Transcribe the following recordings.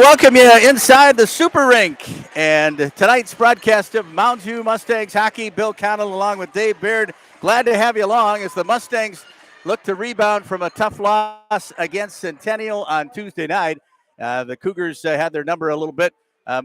welcome you inside the Super Rink. And tonight's broadcast of Mounds View Mustangs hockey. Bill Connell along with Dave Baird. Glad to have you along as the Mustangs look to rebound from a tough loss against Centennial on Tuesday night. The Cougars had their number a little bit.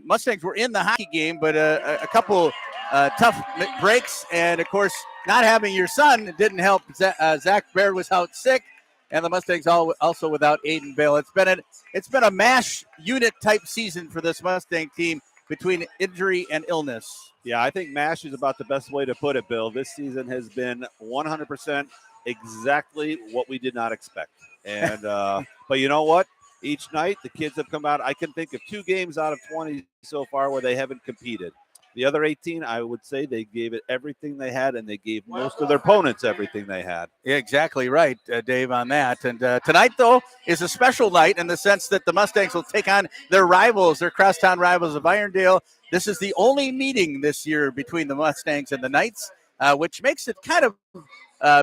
Mustangs were in the hockey game, but a couple tough breaks. And, of course, not having your son didn't help. Zach Baird was out sick. And the Mustangs also without Aiden Bale. It's been a mash unit type season for this Mustang team between injury and illness. Yeah, I think mash is about the best way to put it, Bill. This season has been 100% exactly what we did not expect. And but you know what? Each night the kids have come out. I can think of 2 games out of 20 so far where they haven't competed. The other 18, I would say they gave it everything they had, and they gave most of their opponents everything they had. Yeah, exactly right, Dave, on that. And tonight, though, is a special night in the sense that the Mustangs will take on their rivals, their crosstown rivals of Irondale. This is the only meeting this year between the Mustangs and the Knights, which makes it kind of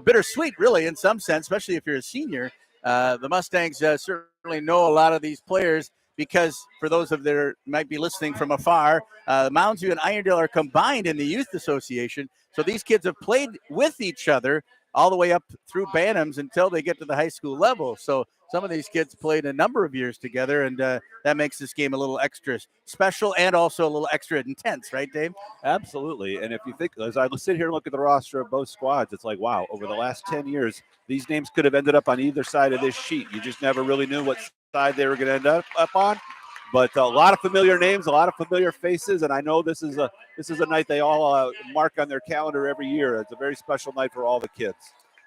bittersweet, really, in some sense, especially if you're a senior. The Mustangs certainly know a lot of these players because for those of that might be listening from afar, Mounds View and Irondale are combined in the youth association. So these kids have played with each other all the way up through Bantams until they get to the high school level. So some of these kids played a number of years together, and that makes this game a little extra special and also a little extra intense, right, Dave? Absolutely. And if you think, as I sit here and look at the roster of both squads, it's like, wow, over the last 10 years, these names could have ended up on either side of this sheet. You just never really knew what side they were going to end up on. But a lot of familiar names, a lot of familiar faces, and I know this is a night they all mark on their calendar every year. It's a very special night for all the kids.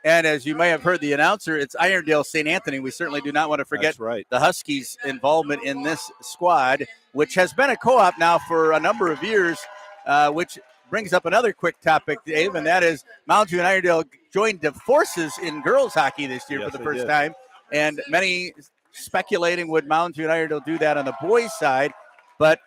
And as you may have heard the announcer, it's Irondale St. Anthony. We certainly do not want to forget the Huskies' involvement in this squad, which has been a co-op now for a number of years, which brings up another quick topic, Dave, and that is Mounds View and Irondale joined forces in girls hockey this year for the first time. And many speculating would Mounds View and Irondale do that on the boys' side. But,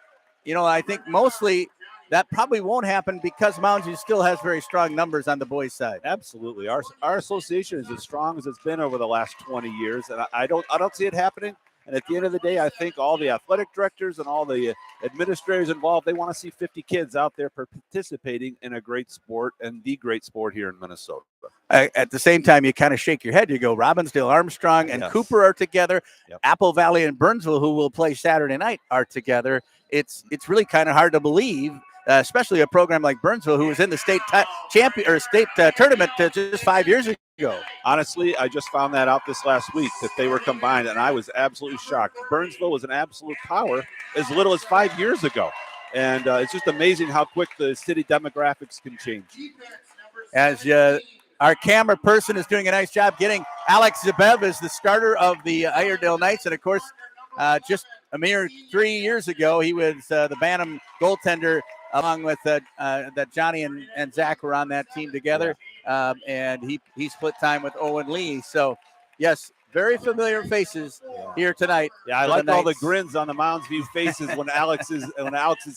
you know, I think mostly that probably won't happen because Mounds View still has very strong numbers on the boys' side. Absolutely. Our association is as strong as it's been over the last 20 years, and I don't see it happening. And at the end of the day, I think all the athletic directors and all the administrators involved, they want to see 50 kids out there participating in a great sport and the great sport here in Minnesota. At the same time, you kind of shake your head. You go, Robbinsdale, Armstrong, and Cooper are together. Yep. Apple Valley and Burnsville, who will play Saturday night, are together. It's really kind of hard to believe, especially a program like Burnsville, who was in the state tournament just 5 years ago. Honestly, I just found that out this last week that they were combined, and I was absolutely shocked. Burnsville was an absolute power as little as 5 years ago, and it's just amazing how quick the city demographics can change. As our camera person is doing a nice job getting Alex Zabev as the starter of the Irondale Knights, and of course, just a mere 3 years ago, he was the Bantam goaltender along with that Johnny and Zach were on that team together. And he split time with Owen Lee. So, yes, very familiar faces here tonight. Yeah, I like all the grins on the Mounds View faces when Alex is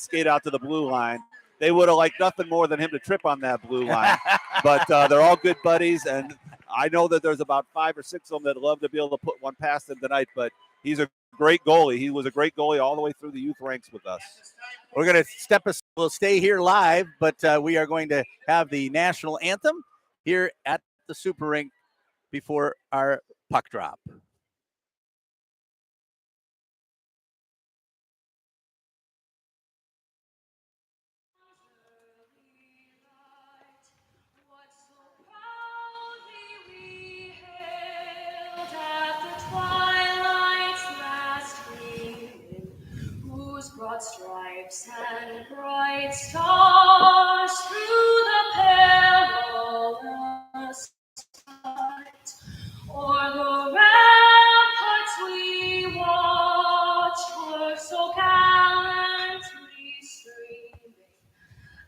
skate out to the blue line. They would have liked nothing more than him to trip on that blue line. But they're all good buddies, and I know that there's about 5 or 6 of them that love to be able to put one past him tonight, but he's a great goalie. He was a great goalie all the way through the youth ranks with us. We're going to we'll stay here live, but we are going to have the national anthem here at the Super Rink before our puck drop. Broad stripes and bright stars through the perilous fight, o'er the ramparts we watch were so gallantly streaming,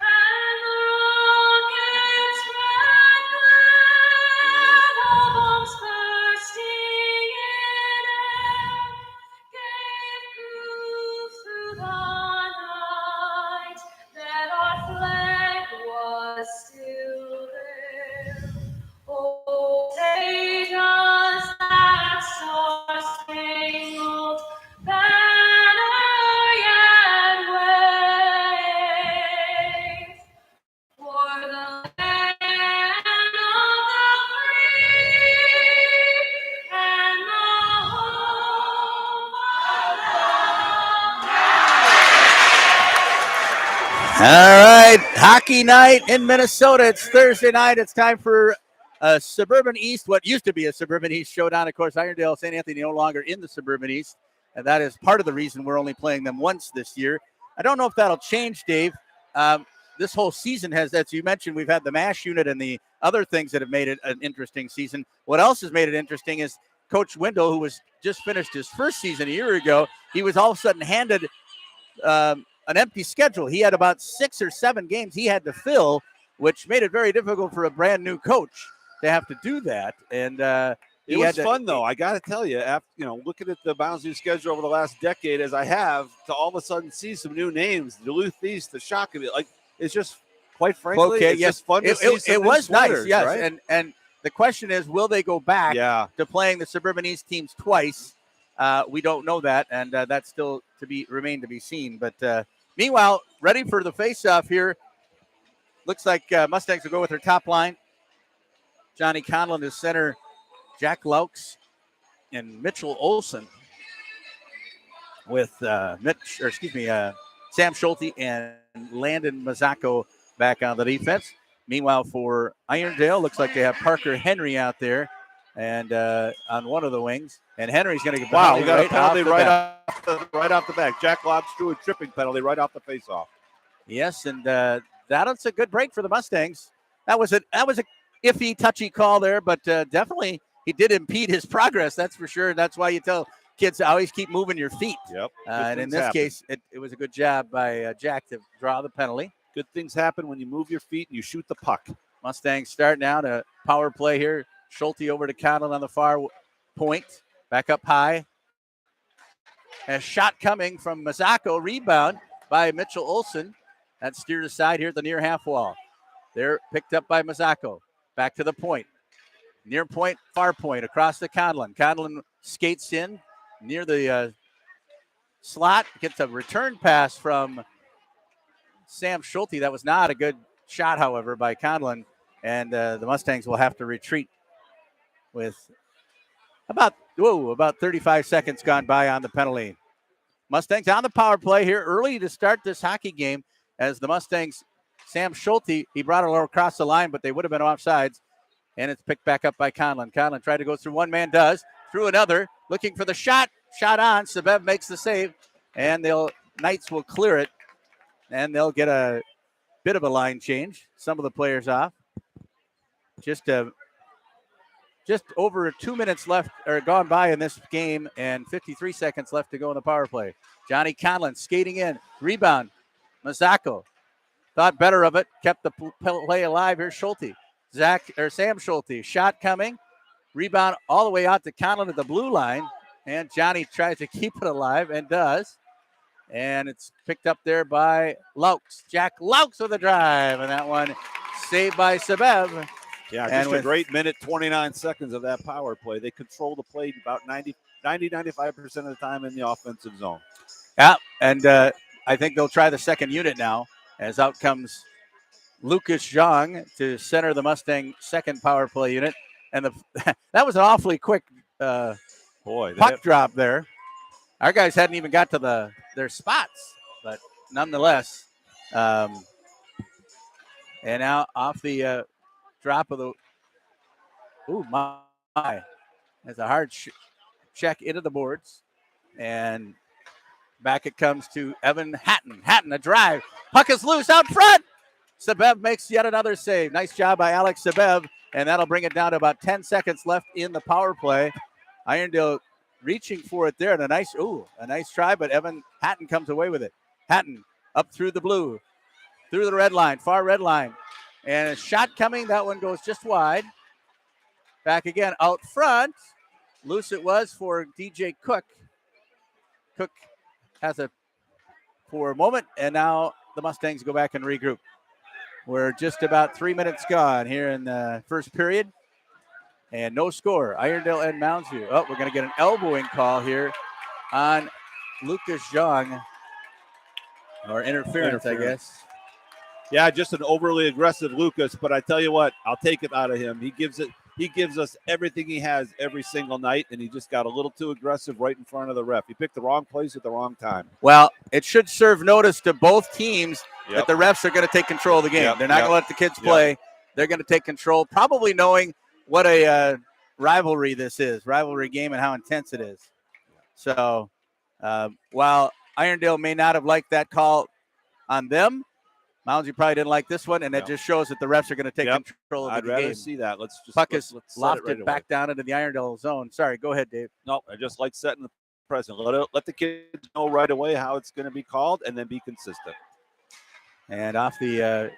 and the rocket's red glare, the bombs bursting in air, gave proof through the night that All right, hockey night in Minnesota. It's Thursday night. It's time for a Suburban East, what used to be a Suburban East showdown. Of course, Irondale, St. Anthony no longer in the Suburban East, and that is part of the reason we're only playing them once this year. I don't know if that'll change, Dave. This whole season has, as you mentioned, we've had the MASH unit and the other things that have made it an interesting season. What else has made it interesting is Coach Wendell, who was just finished his first season a year ago, he was all of a sudden handed an empty schedule. He had about 6 or 7 games he had to fill, which made it very difficult for a brand new coach to have to do that. And it was fun, though. I got to tell you, after looking at the Mounds schedule over the last decade, as I have, to all of a sudden see some new names, Duluth East, the shock of it, like it's just quite frankly, it's just fun to see. It was nice, yes. Right? And the question is, will they go back to playing the Suburban East teams twice? We don't know that, and that's still remain to be seen. But meanwhile, ready for the face-off here. Looks like Mustangs will go with their top line. Johnny Conlon is center. Jack Laux and Mitchell Olson with Sam Schulte and Landon Mazzacco back on the defense. Meanwhile, for Irondale, looks like they have Parker Henry out there and on one of the wings. And Henry's going to get we got a penalty right off the back. Jack Laux drew a tripping penalty right off the faceoff. Yes, and that's a good break for the Mustangs. That was a iffy, touchy call there, but definitely he did impede his progress. That's for sure. That's why you tell kids to always keep moving your feet. Yep. And in this case, it was a good job by Jack to draw the penalty. Good things happen when you move your feet and you shoot the puck. Mustangs start now to power play here. Schulte over to Conlon on the far point. Back up high. A shot coming from Mazzacco. Rebound by Mitchell Olson. That steered aside here at the near half wall. They're picked up by Mazzacco. Back to the point. Near point, far point, across to Conlon. Conlon skates in near the slot. Gets a return pass from Sam Schulte. That was not a good shot, however, by Conlon. And the Mustangs will have to retreat with about 35 seconds gone by on the penalty. Mustangs on the power play here early to start this hockey game as the Mustangs, Sam Schulte, he brought it across the line, but they would have been offsides. And it's picked back up by Conlon. Conlon tried to go through one man, through another, looking for the shot. Shot on. Sabev makes the save, and Knights will clear it, and they'll get a bit of a line change. Some of the players off. Just over 2 minutes left or gone by in this game, and 53 seconds left to go in the power play. Johnny Conlon skating in, rebound. Mazzacco thought better of it, kept the play alive. Here's Schulte. Sam Schulte, shot coming, rebound all the way out to Conlon at the blue line, and Johnny tries to keep it alive and does, and it's picked up there by Laux. Jack Laux with a drive, and that one saved by Sabev. Yeah, just a great minute, 29 seconds of that power play. They control the play about 95% of the time in the offensive zone. Yeah, and I think they'll try the second unit now, as out comes Lucas Zhang to center the Mustang second power play unit. And that was an awfully quick puck drop there. Our guys hadn't even got to their spots, but nonetheless. And now off the drop of the – ooh, my. That's a hard check into the boards. And back it comes to Evan Hatton. Hatton, a drive. Puck is loose out front. Sabev makes yet another save. Nice job by Alex Sabev, and that'll bring it down to about 10 seconds left in the power play. Irondale reaching for it there, and a nice try, but Evan Hatton comes away with it. Hatton up through the blue, through the red line, far red line, and a shot coming. That one goes just wide. Back again out front. Loose it was for DJ Cook. Cook has it for a moment, and now the Mustangs go back and regroup. We're just about 3 minutes gone here in the first period. And no score. Irondale and Mounds View. Oh, we're going to get an elbowing call here on Lucas Zhang. Or interference, I guess. Yeah, just an overly aggressive Lucas. But I tell you what, I'll take it out of him. He gives it. He gives us everything he has every single night, and he just got a little too aggressive right in front of the ref. He picked the wrong place at the wrong time. Well, it should serve notice to both teams that Yep. the refs are going to take control of the game. Yep, They're not going to let the kids play. They're going to take control, probably knowing what a rivalry this is, rivalry game, and how intense it is. So while Irondale may not have liked that call on them, Mounds, you probably didn't like this one, and it just shows that the refs are going to take control of the game. I'd rather see that. Let's just Puck is let's lofted back down into the Irondale zone. Sorry, go ahead, Dave. No, I just like setting the precedent. Let the kids know right away how it's going to be called, and then be consistent. And off the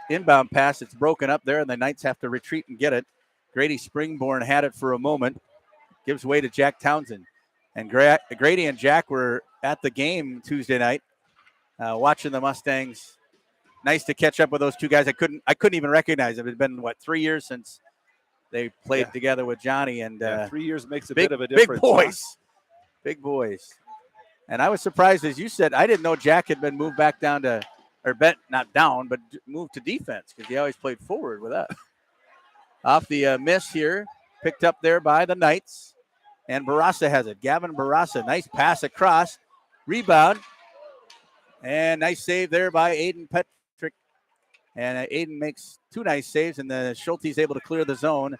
inbound pass, it's broken up there, and the Knights have to retreat and get it. Grady Springborn had it for a moment, gives way to Jack Townsend. And Grady and Jack were at the game Tuesday night, watching the Mustangs. Nice to catch up with those two guys. I couldn't even recognize them. It had been 3 years since they played together with Johnny, and 3 years makes a bit of a difference. Big boys. And I was surprised, as you said, I didn't know Jack had been moved back down to, or not down, but moved to defense because he always played forward with us. Off the miss here, picked up there by the Knights, and Barassa has it. Gavin Barassa, nice pass across, rebound, and nice save there by Aiden Petrick. And Aiden makes two nice saves, and the Schulte's able to clear the zone.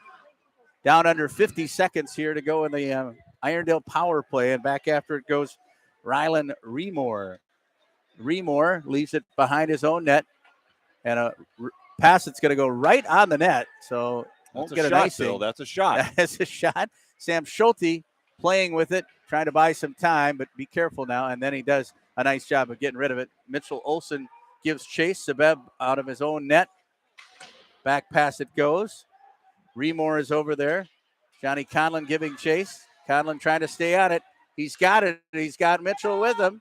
Down under 50 seconds here to go in the Irondale power play, and back after it goes Rylan Remore. Remore leaves it behind his own net, and a pass that's going to go right on the net. So won't get an icing. That's a shot. That's a shot. Sam Schulte playing with it, trying to buy some time, but be careful now. And then he does a nice job of getting rid of it. Mitchell Olsen gives chase. Sabeb out of his own net. Back pass it goes. Remore is over there. Johnny Conlon giving chase. Conlon trying to stay on it. He's got it. He's got Mitchell with him.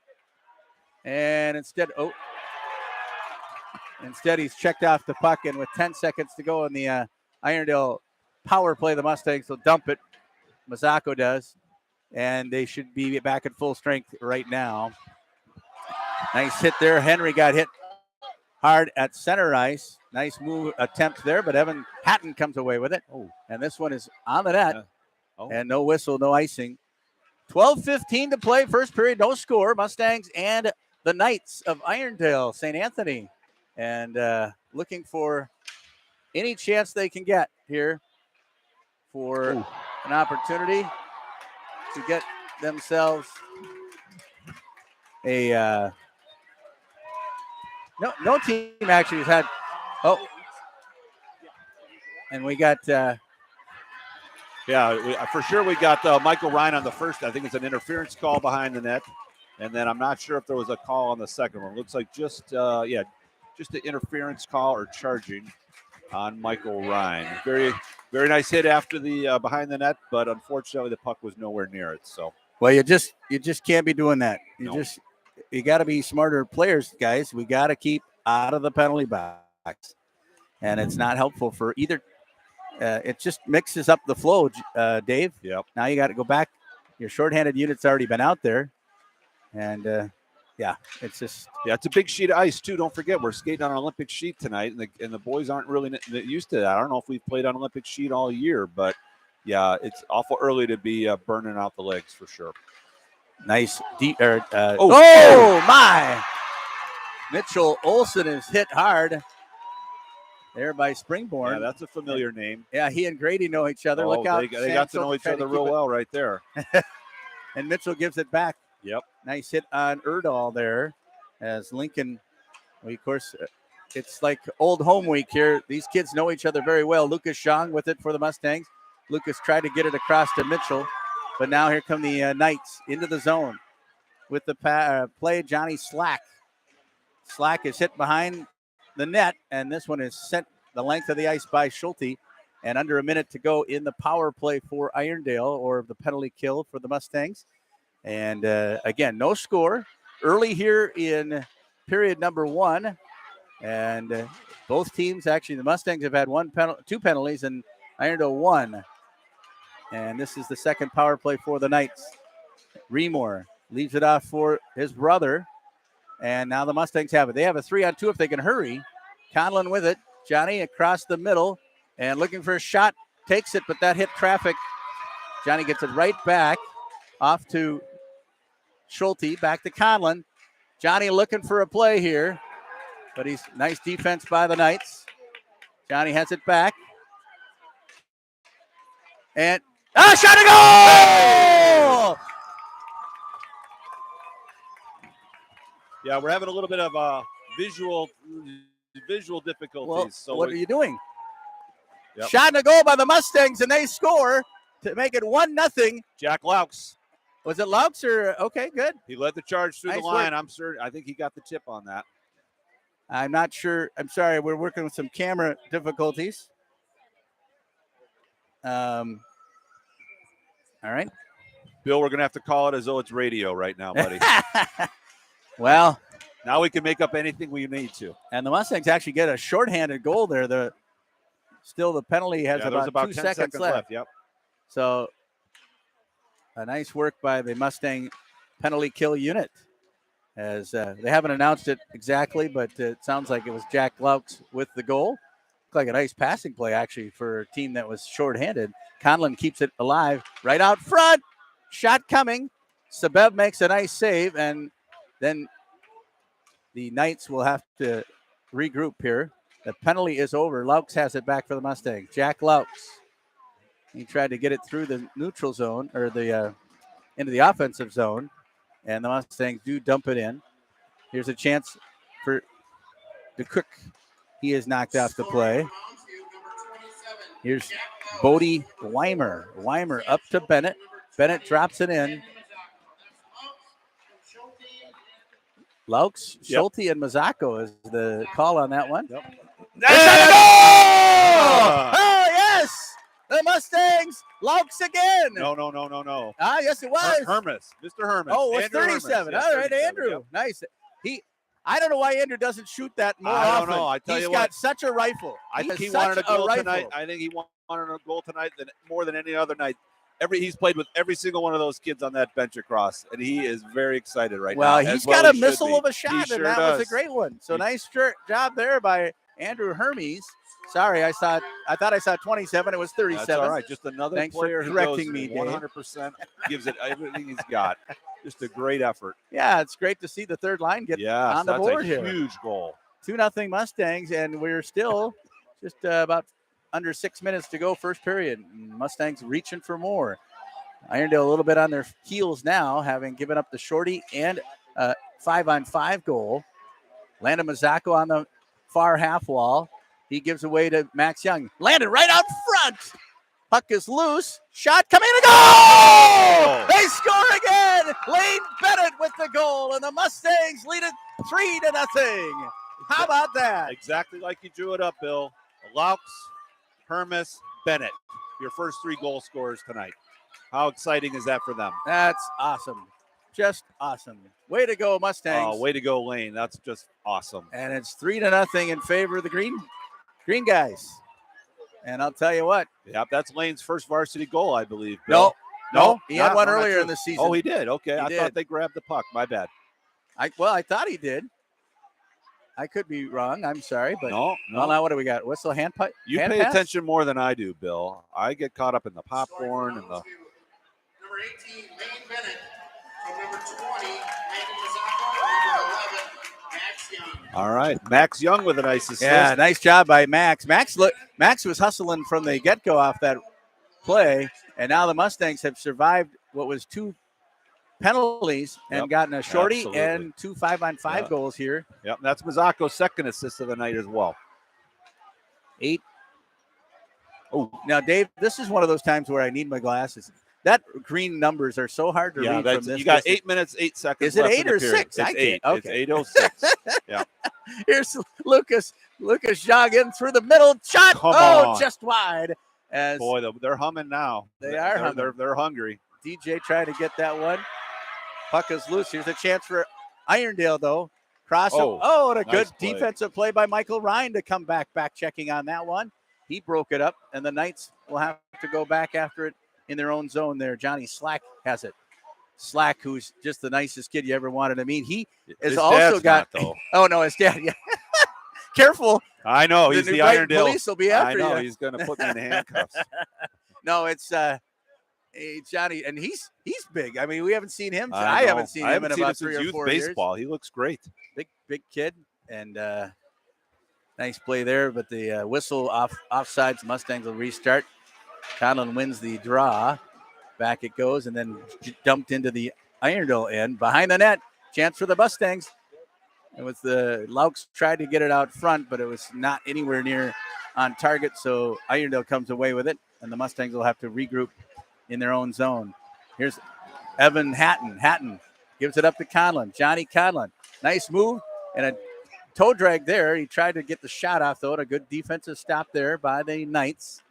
And instead he's checked off the puck. And with 10 seconds to go in the Irondale power play, the Mustangs will dump it. Mazzacco does. And they should be back at full strength right now. Nice hit there. Henry got hit hard at center ice. Nice move attempt there, but Evan Hatton comes away with it. Oh, and this one is on the net. And no whistle, no icing. 12:15 to play. First period, no score. Mustangs and the Knights of Irondale, St. Anthony. And looking for any chance they can get here for an opportunity to get themselves a no team actually has had and we got for sure we got Michael Ryan on the first. I think it's an interference call behind the net, and then I'm not sure if there was a call on the second one. Looks like just the interference call or charging on Michael Ryan. Very, very nice hit after the behind the net, but unfortunately the puck was nowhere near it. So you just can't be doing that. You got to be smarter players, guys. We got to keep out of the penalty box, and it's not helpful for either. It just mixes up the flow, Dave. Yep. Now you got to go back. Your shorthanded unit's already been out there, and it's just it's a big sheet of ice too. Don't forget we're skating on an Olympic sheet tonight, and the boys aren't really used to that. I don't know if we've played on Olympic sheet all year, but it's awful early to be burning out the legs for sure. Nice my! Mitchell Olsen is hit hard there by Springborn. Yeah, that's a familiar name. Yeah, he and Grady know each other. Look out. They got to know each other real well right there. And Mitchell gives it back. Yep. Nice hit on Irondale there as Lincoln. Of course, it's like old home week here. These kids know each other very well. Lucas Shang with it for the Mustangs. Lucas tried to get it across to Mitchell. But now here come the Knights into the zone with the play. Johnny Slack. Slack is hit behind the net, and this one is sent the length of the ice by Schulte. And under a minute to go in the power play for Irondale, or the penalty kill for the Mustangs. And again, no score. Early here in period number one. And both teams, actually, the Mustangs have had two penalties, and Irondale one. And this is the second power play for the Knights. Remore leaves it off for his brother. And now the Mustangs have it. They have a 3-on-2 if they can hurry. Conlon with it. Johnny across the middle and looking for a shot. takes it, but that hit traffic. Johnny gets it right back off to Schulte, back to Conlon. Johnny looking for a play here, but he's nice defense by the Knights. Johnny has it back. And shot a goal! Yeah, we're having a little bit of visual difficulties. Well, so what are you doing? Yep. Shot and a goal by the Mustangs, and they score to make it 1-0. Jack Laux. Was it Laux or okay, good. He led the charge through Nice the line. work. I think he got the tip on that. I'm not sure. I'm sorry. We're working with some camera difficulties. All right. Bill, we're going to have to call it as though it's radio right now, buddy. Well, now we can make up anything we need to. and the Mustangs actually get a shorthanded goal there. The penalty has There's about 10 2 seconds left. Yep. So a nice work by the Mustang penalty kill unit. As they haven't announced it exactly, but it sounds like it was Jack Laux with the goal. Looked like a nice passing play, actually, for a team that was shorthanded. Conlon keeps it alive right out front. Shot coming. Sabev makes a nice save, and then the Knights will have to regroup here. The penalty is over. Laux has it back for the Mustangs. Jack Laux. He tried to get it through the neutral zone, or the into the offensive zone. And the Mustangs do dump it in. Here's a chance for the Cook. He is knocked off the play. Here's Bodie Weimer. Weimer up to Bennett. Bennett drops it in. Laux, Schulte, and Mazzacco is the call on that one. Yep. Oh, yes! The Mustangs, Laux again. No. Yes, it was. Hermes, Mr. Hermes. Oh, it's Andrew 37. Hermes. All right, 37. Andrew. Yep. Nice. I don't know why Andrew doesn't shoot that more I often. don't know. I tell He's you got what. such a rifle. I think has he such wanted a goal rifle. tonight. I think he wanted a goal tonight more than any other night. He's played with every single one of those kids on that bench across, and he is very excited right now. Well, he's got a missile of a shot, He and sure that does. was a great one. So nice job there by Andrew Hermes. Sorry, I thought I saw 27. It was 37. That's all right. Just another Thanks for player who correcting goes me, Dave. 100%, gives it everything he's got. Just a great effort. Yeah, it's great to see the third line get on the board here. Huge goal. 2-0 Mustangs, and we're still just about under 6 minutes to go first period. Mustangs reaching for more. Irondale a little bit on their heels now, having given up the shorty and 5-on-5 goal. Landon Mazzacco on the far half wall. He gives away to Max Young. Landon right out front. Puck is loose. Shot coming to goal! They score again. Lane Bennett with the goal, and the Mustangs lead it 3-0. How about that? Exactly like you drew it up, Bill. Laux, Hermes, Bennett, your first 3 goal scorers tonight. How exciting is that for them? That's awesome. Just awesome. Way to go, Mustangs. Oh, way to go, Lane. That's just awesome. And it's 3-0 in favor of the Green guys. And I'll tell you what. Yep, that's Lane's first varsity goal, I believe, Bill. No, he had one I'm not earlier sure. in the season. Oh, he did. Okay, I did. thought they grabbed the puck. My bad. I thought he did. I could be wrong. I'm sorry, but No. Well, now what do we got? Whistle, hand putt. You hand pay pass? attention more than I do, Bill. I get caught up in the popcorn and the. Number 18, Lane Bennett. From number 20, Landon Mazzacco. Number 11, Max Young. All right, Max Young with a nice assist. Yeah, nice job by Max. Max was hustling from the get-go off that play, and now the Mustangs have survived what was 2 penalties and gotten a shorty absolutely. and 2 5-on-5 goals here. Yep, that's Mazzacco's second assist of the night as well. 8. Oh, now Dave, this is one of those times where I need my glasses. That green numbers are so hard to read from this. You got distance. 8 minutes, 8 seconds. Is it left 8 in the or period. 6? It's I 8. can't. Okay. It's 8:06. Yeah. Here's Lucas jogging through the middle. Shot. Come on. Just wide. As Boy, they're humming now. They are humming. They're hungry. DJ trying to get that one. Puck is loose. Here's a chance for Irondale, though. Cross. And a nice good play. defensive play by Michael Ryan to come back checking on that one. He broke it up, and the Knights will have to go back after it in their own zone there. Johnny Slack has it. Slack, who's just the nicest kid you ever wanted to meet. He has His also dad's got. not, though. Oh, no, his dad. Yeah. Careful. I know. He's the Brighton Irondale. police will be after I know. you. He's going to put me in handcuffs. No, it's Johnny, and he's big. I mean, we haven't seen him. I haven't seen him in about 3 or 4 years. Baseball. He looks great. Big kid, and nice play there. But the whistle offsides. Mustangs will restart. Conlon wins the draw. Back it goes, and then dumped into the Irondale end behind the net. Chance for the Mustangs. It was the Laux tried to get it out front, but it was not anywhere near on target. So Irondale comes away with it, and the Mustangs will have to regroup in their own zone. Here's Evan Hatton. Hatton gives it up to Conlon. Johnny Conlon. Nice move and a toe drag there. He tried to get the shot off, though. A good defensive stop there by the Knights.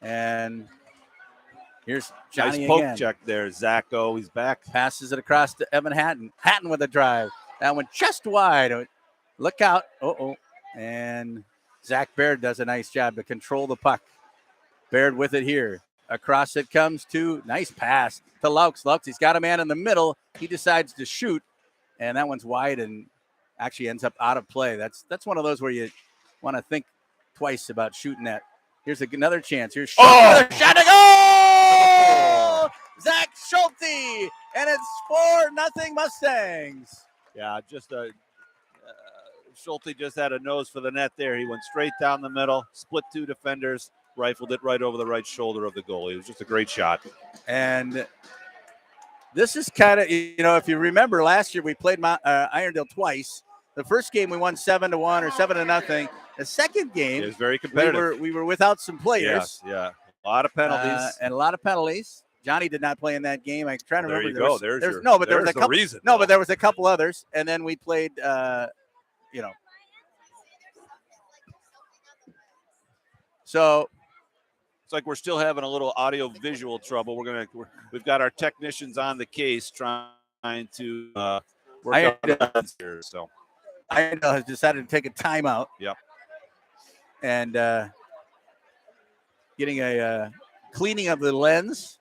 And here's Johnny nice poke again. check there. Zacho, he's back. Passes it across to Evan Hatton. Hatton with a drive. That one just wide. Look out. And Zach Baird does a nice job to control the puck. Baird with it here. Across it comes to, nice pass to Laux. Laux, he's got a man in the middle. He decides to shoot, and that one's wide and actually ends up out of play. That's one of those where you want to think twice about shooting that. Here's another chance. Here's another shot to goal! Zach Schulte, and it's 4-0 Mustangs. Yeah, just Schulte just had a nose for the net there. He went straight down the middle, split two defenders, rifled it right over the right shoulder of the goalie. It was just a great shot. And this is kind of, if you remember last year we played Irondale twice. The first game we won 7-1 or 7-0. The second game, it was very competitive. We were without some players. Yeah. A lot of penalties. And a lot of penalties. Johnny did not play in that game. I'm trying to there remember. You go. There was a couple. Reason. No, but there was a couple others, and then we played. So it's like we're still having a little audio visual trouble. We've got our technicians on the case trying to work out here. So Irondale has decided to take a timeout. Yep. And getting a cleaning of the lens.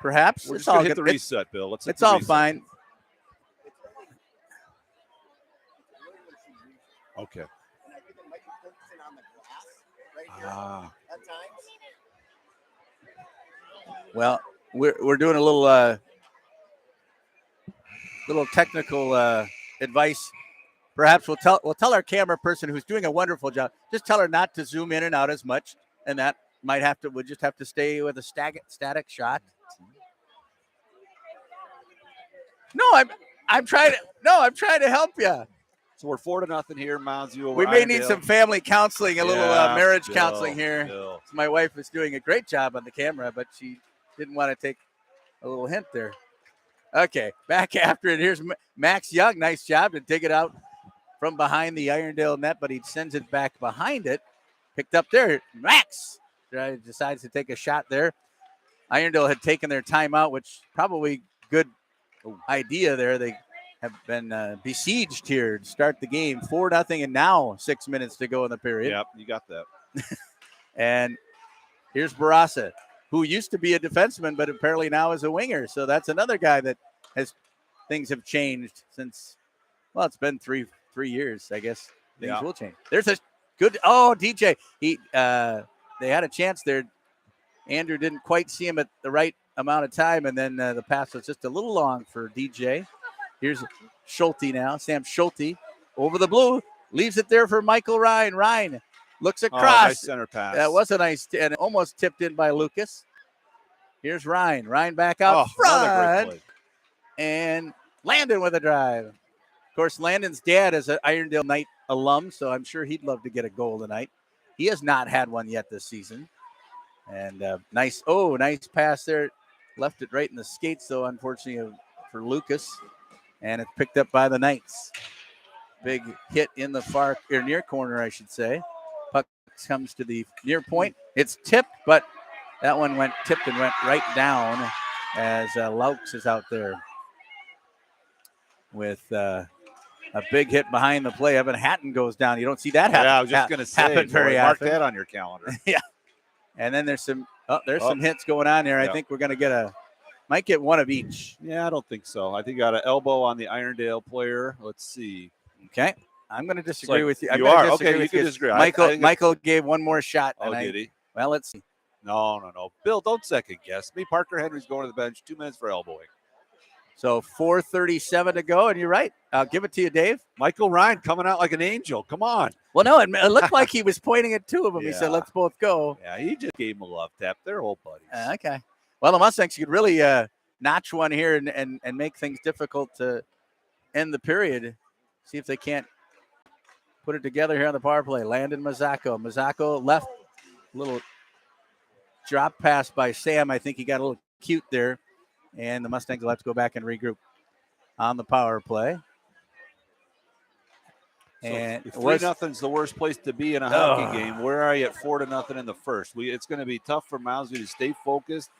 Perhaps we're just gonna hit the reset, Bill. It's all fine. Okay. Well, we're doing a little technical advice. Perhaps we'll tell our camera person who's doing a wonderful job. Just tell her not to zoom in and out as much, and that we'll just have to stay with a static shot. No, I'm trying to help you. So we're 4-0 here, Mounds. We may need some family counseling, a little marriage counseling here. Bill. My wife is doing a great job on the camera, but she didn't want to take a little hint there. Okay, back after it. Here's Max Young. Nice job to dig it out from behind the Irondale net, but he sends it back behind it. Picked up there. Max decides to take a shot there. Irondale had taken their timeout, which probably good idea there. They have been besieged here to start the game. 4-0, and now 6 minutes to go in the period. Yep, you got that. And here's Barassa, who used to be a defenseman, but apparently now is a winger. So that's another guy that things have changed since, well, it's been three years, I guess. Things will change. There's a good, DJ. They had a chance there. Andrew didn't quite see him at the right amount of time, and then the pass was just a little long for DJ. Here's Schulte now. Sam Schulte over the blue. Leaves it there for Michael Ryan. Ryan looks across. Nice center pass. That was a nice, and almost tipped in by Lucas. Here's Ryan. Ryan back out front. Another great play. And Landon with a drive. Of course, Landon's dad is an Irondale Knight alum, so I'm sure he'd love to get a goal tonight. He has not had one yet this season. And nice pass there. Left it right in the skates, though, unfortunately, for Lucas. And it's picked up by the Knights. Big hit in the far or near corner, I should say. Puck comes to the near point. It's tipped, but that one went right down as Laux is out there with a big hit behind the play. Evan Hatton goes down. You don't see that happen. Yeah, I was just going to say, mark that on your calendar. Yeah. And then there's some hits going on there. I think we're going to might get one of each. Yeah, I don't think so. I think got an elbow on the Irondale player. Let's see. Okay. I'm going to disagree like with you. you are. Okay, you can you. disagree. I think Michael gave one more shot. Oh, did he? Well, let's see. No. Bill, don't second guess me. Parker Henry's going to the bench. 2 minutes for elbowing. So 4:37 to go, and you're right. I'll give it to you, Dave. Michael Ryan coming out like an angel. Come on. Well, no, it looked like he was pointing at two of them. He said, Yeah. let's both go. Yeah, he just gave him a love tap. They're old buddies. Okay. Well, the Mustangs could really notch one here and make things difficult to end the period. See if they can't put it together here on the power play. Landon Mazzacco. Mazzacco left, little drop pass by Sam. I think he got a little cute there. And the Mustangs will have to go back and regroup on the power play. So and if 3-0's the worst place to be in a hockey game, where are you at 4-0 in the first? It's going to be tough for Mounds to stay focused,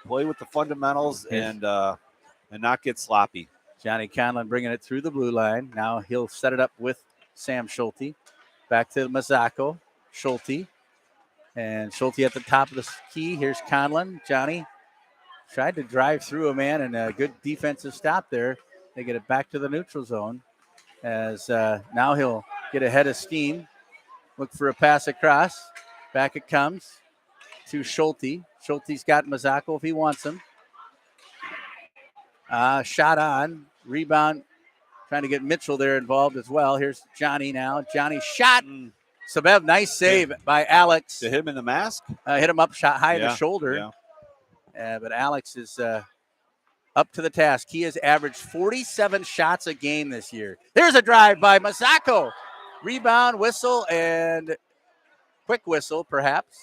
play with the fundamentals, and not get sloppy. Johnny Conlon bringing it through the blue line. Now he'll set it up with Sam Schulte. Back to Mazzacco. Schulte. And Schulte at the top of the key. Here's Conlon. Johnny tried to drive through a man, and a good defensive stop there. They get it back to the neutral zone as now he'll get ahead of steam. Look for a pass across. Back it comes to Schulte. Schulte's got Mazzacco if he wants him. Shot on. Rebound. Trying to get Mitchell there involved as well. Here's Johnny now. Johnny shot. Sabev, nice save by Alex. To hit him in the mask? Hit him up, shot high in the shoulder. Yeah. But Alex is up to the task. He has averaged 47 shots a game this year. There's a drive by Mazzacco. Rebound, whistle, and quick whistle, perhaps.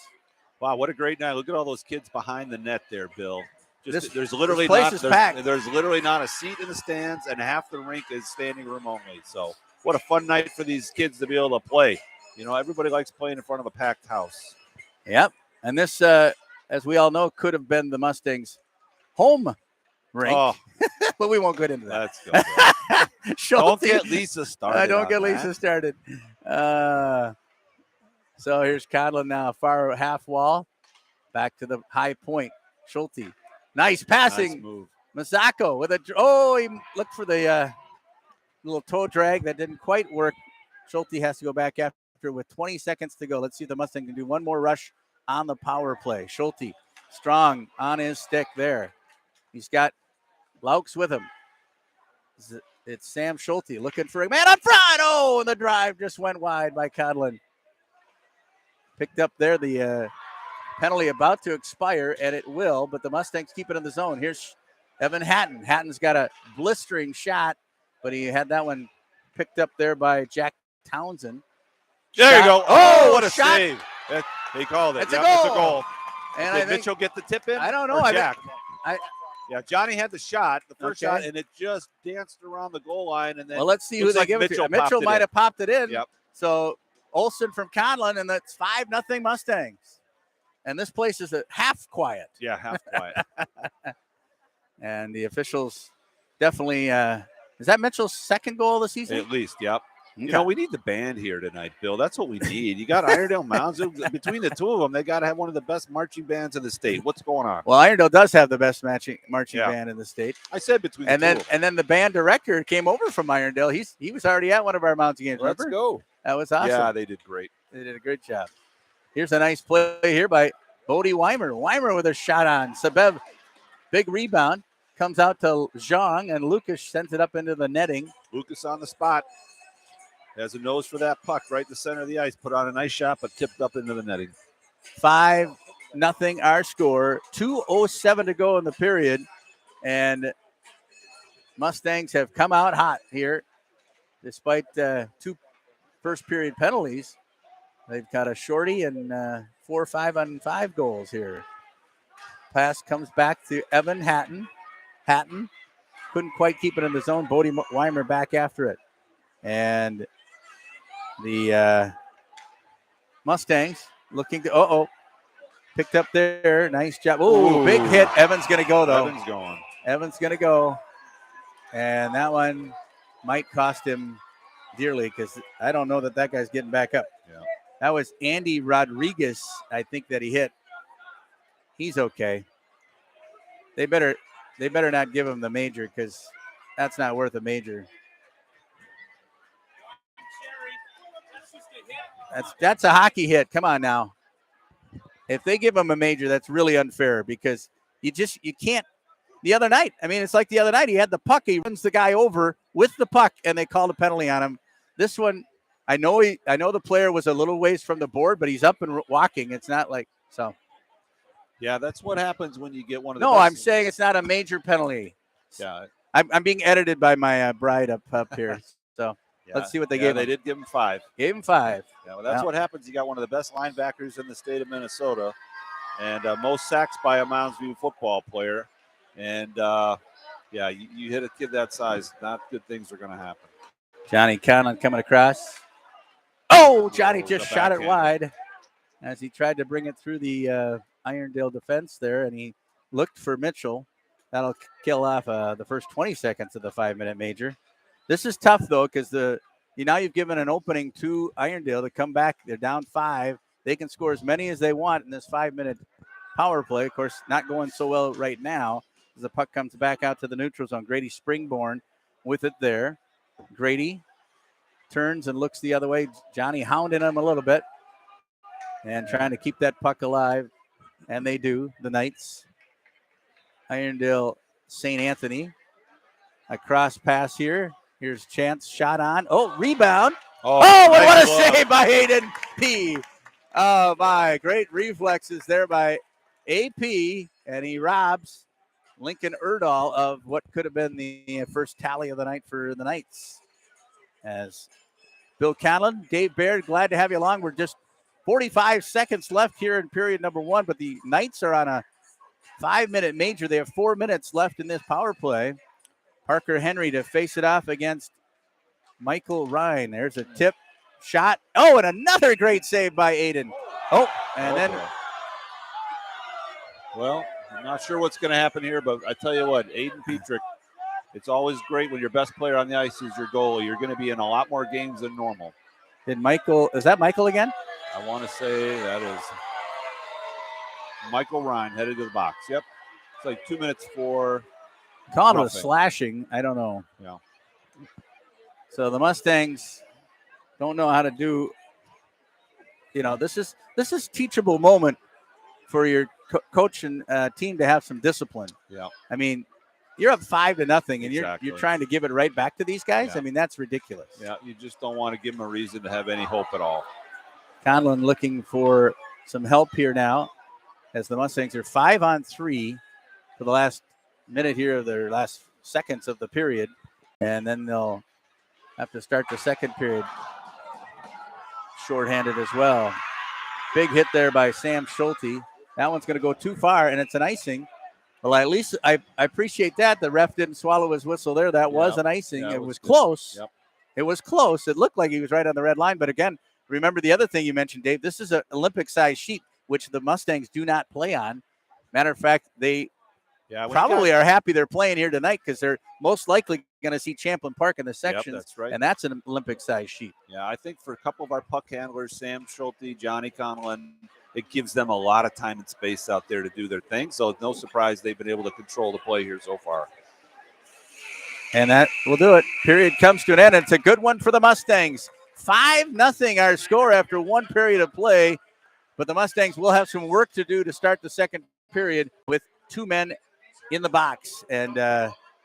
Wow, what a great night. Look at all those kids behind the net there, Bill. There's literally not a seat in the stands, and half the rink is standing room only. So what a fun night for these kids to be able to play. You know, everybody likes playing in front of a packed house. Yep. And this, as we all know, could have been the Mustangs' home rink. Oh, but we won't get into that. Let's go. Don't get Lisa started. Don't get Lisa started. So here's Conlon now, far half wall. Back to the high point. Schulte. Nice passing. Nice move. Mazzacco with he looked for the little toe drag that didn't quite work. Schulte has to go back after with 20 seconds to go. Let's see if the Mustang can do one more rush on the power play. Schulte strong on his stick there. He's got Laux with him. It's Sam Schulte looking for a man up front. Oh, and the drive just went wide by Conlon. Picked up there the penalty about to expire, and it will, but the Mustangs keep it in the zone. Here's Evan Hatton. Hatton's got a blistering shot, but he had that one picked up there by Jack Townsend. There you go. Oh, what a shot. Save. He called it. It's a goal. It's a goal. And Did Mitchell get the tip in? I don't know. Jack? I Johnny had the shot, the first Okay. shot, and it just danced around the goal line. And then well, let's see who they give it to. Mitchell might have popped it in. Yep. So Olsen from Conlon, and that's 5-0 Mustangs. And this place is half quiet. Yeah, half quiet. And the officials definitely is that Mitchell's second goal of the season? At least, yep. Okay. You know, we need the band here tonight, Bill. That's what we need. You got Irondale Mounds. Between the two of them, they got to have one of the best marching bands in the state. What's going on? Well, Irondale does have the best marching band in the state. I said between the two of them. And then the band director came over from Irondale. He was already at one of our mountain games. Let's remember? go. That was awesome. Yeah, they did great. They did a great job. Here's a nice play here by Bodie Weimer. Weimer with a shot on. Sabev, big rebound. Comes out to Zhang, and Lucas sends it up into the netting. Lucas on the spot. Has a nose for that puck right in the center of the ice. Put on a nice shot, but tipped up into the netting. 5-0 our score. 2:07 to go in the period. And Mustangs have come out hot here despite two first period penalties. They've got a shorty and 4 5-on-5 goals here. Pass comes back to Evan Hatton. Hatton couldn't quite keep it in the zone. Bodie Weimer back after it. And the Mustangs looking to, picked up there. Nice job. Oh, big hit. Evan's going to go, though. Evan's going to go. And that one might cost him dearly because I don't know that guy's getting back up. Yeah. That was Andy Rodriguez, I think, that he hit. He's okay. They better not give him the major because that's not worth a major. That's a hockey hit. Come on now. If they give him a major, that's really unfair because you can't. The other night, I mean, it's like the other night. He had the puck. He runs the guy over with the puck, and they called a penalty on him. This one, I know the player was a little ways from the board, but he's up and walking. It's not like so. Yeah, that's what happens when you get one of the. No, best. I'm saying it's not a major penalty. Yeah, I'm being edited by my bride up here. So let's see what they gave him. They did give him 5. Gave him 5. Yeah, well, that's what happens. You got one of the best linebackers in the state of Minnesota, and most sacks by a Mounds View football player. And you hit a kid that size, not good things are going to happen. Johnny Conlon coming across. Oh, Johnny just shot it wide as he tried to bring it through the Irondale defense there, and he looked for Mitchell. That'll kill off the first 20 seconds of the 5-minute major. This is tough, though, because now you've given an opening to Irondale to come back. They're down 5. They can score as many as they want in this 5-minute power play. Of course, not going so well right now as the puck comes back out to the neutral zone. Grady Springborn with it there. Grady turns and looks the other way. Johnny hounding him a little bit and trying to keep that puck alive. And they do, the Knights. Irondale St. Anthony. A cross pass here. Here's Chance shot on. Oh, rebound. Oh, what a save by Hayden P. Oh, my. Great reflexes there by AP. And he robs Lincoln Irondale of what could have been the first tally of the night for the Knights. As Bill Conlon, Dave Baird, glad to have you along. We're just 45 seconds left here in period number 1, but the Knights are on a 5-minute major. They have 4 minutes left in this power play. Parker Henry to face it off against Michael Ryan. There's a tip shot. Oh, and another great save by Aiden. Oh, and then. Well, I'm not sure what's going to happen here, but I tell you what, Aiden Petrick, it's always great when your best player on the ice is your goalie. You're going to be in a lot more games than normal. Is that Michael again? I want to say that is Michael Ryan headed to the box. Yep. It's like 2 minutes for. Colin was slashing. I don't know. Yeah. So the Mustangs don't know how to do. This is teachable moment for your coach and team to have some discipline. Yeah. I mean, you're up 5-0, and you're trying to give it right back to these guys. Yeah. I mean, that's ridiculous. Yeah, you just don't want to give them a reason to have any hope at all. Conlon looking for some help here now, as the Mustangs are 5-on-3 for the last minute here of their last seconds of the period, and then they'll have to start the second period shorthanded as well. Big hit there by Sam Schulte. That one's going to go too far, and it's an icing. Well, at least I appreciate that. The ref didn't swallow his whistle there. That was an icing. It was close. Yep. It was close. It looked like he was right on the red line. But again, remember the other thing you mentioned, Dave. This is an Olympic-sized sheet, which the Mustangs do not play on. Matter of fact, they probably are happy they're playing here tonight because they're most likely going to see Champlin Park in the sections. Yep, that's right. And that's an Olympic-sized sheet. Yeah, I think for a couple of our puck handlers, Sam Schulte, Johnny Conlon, it gives them a lot of time and space out there to do their thing. So it's no surprise they've been able to control the play here so far. And that will do it. Period comes to an end. It's a good one for the Mustangs. 5-0 our score after one period of play. But the Mustangs will have some work to do to start the second period with 2 men in the box. And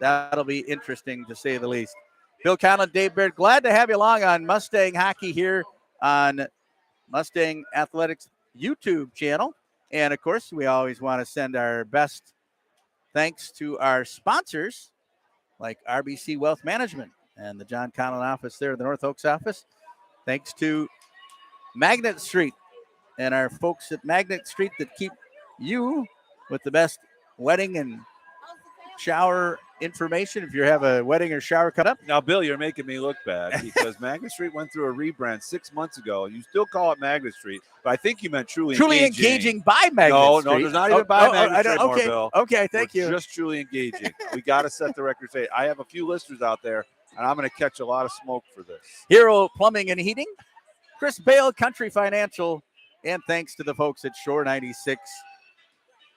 that'll be interesting to say the least. Bill Conlon, Dave Baird, glad to have you along on Mustang Hockey here on Mustang Athletics YouTube channel. And of course, we always want to send our best thanks to our sponsors like RBC Wealth Management and the John Conlon office there, the North Oaks office. Thanks to Magnet Street and our folks at Magnet Street that keep you with the best wedding and shower information if you have a wedding or shower cut up. Now, Bill, you're making me look bad because Magnet Street went through a rebrand 6 months ago, and you still call it Magnet Street, but I think you meant truly engaging by Magnet Street. No, there's not even by Magnet Street anymore, Bill. Okay, thank you. Just truly engaging. We got to set the record straight. I have a few listeners out there, and I'm going to catch a lot of smoke for this. Hero Plumbing and Heating, Chris Bale, Country Financial, and thanks to the folks at Shore 96.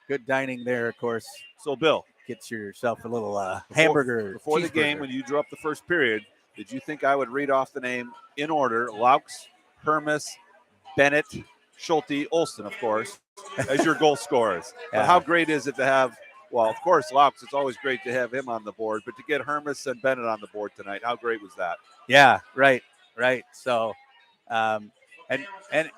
Good dining there, of course. So, Bill, get yourself a little hamburger. Before the game, when you drew up the first period, did you think I would read off the name in order? Laux, Hermes, Bennett, Schulte, Olsen, of course, as your goal scorers. Yeah. But how great is it to have, well, of course, Laux, it's always great to have him on the board, but to get Hermes and Bennett on the board tonight, how great was that? Yeah, right. So, and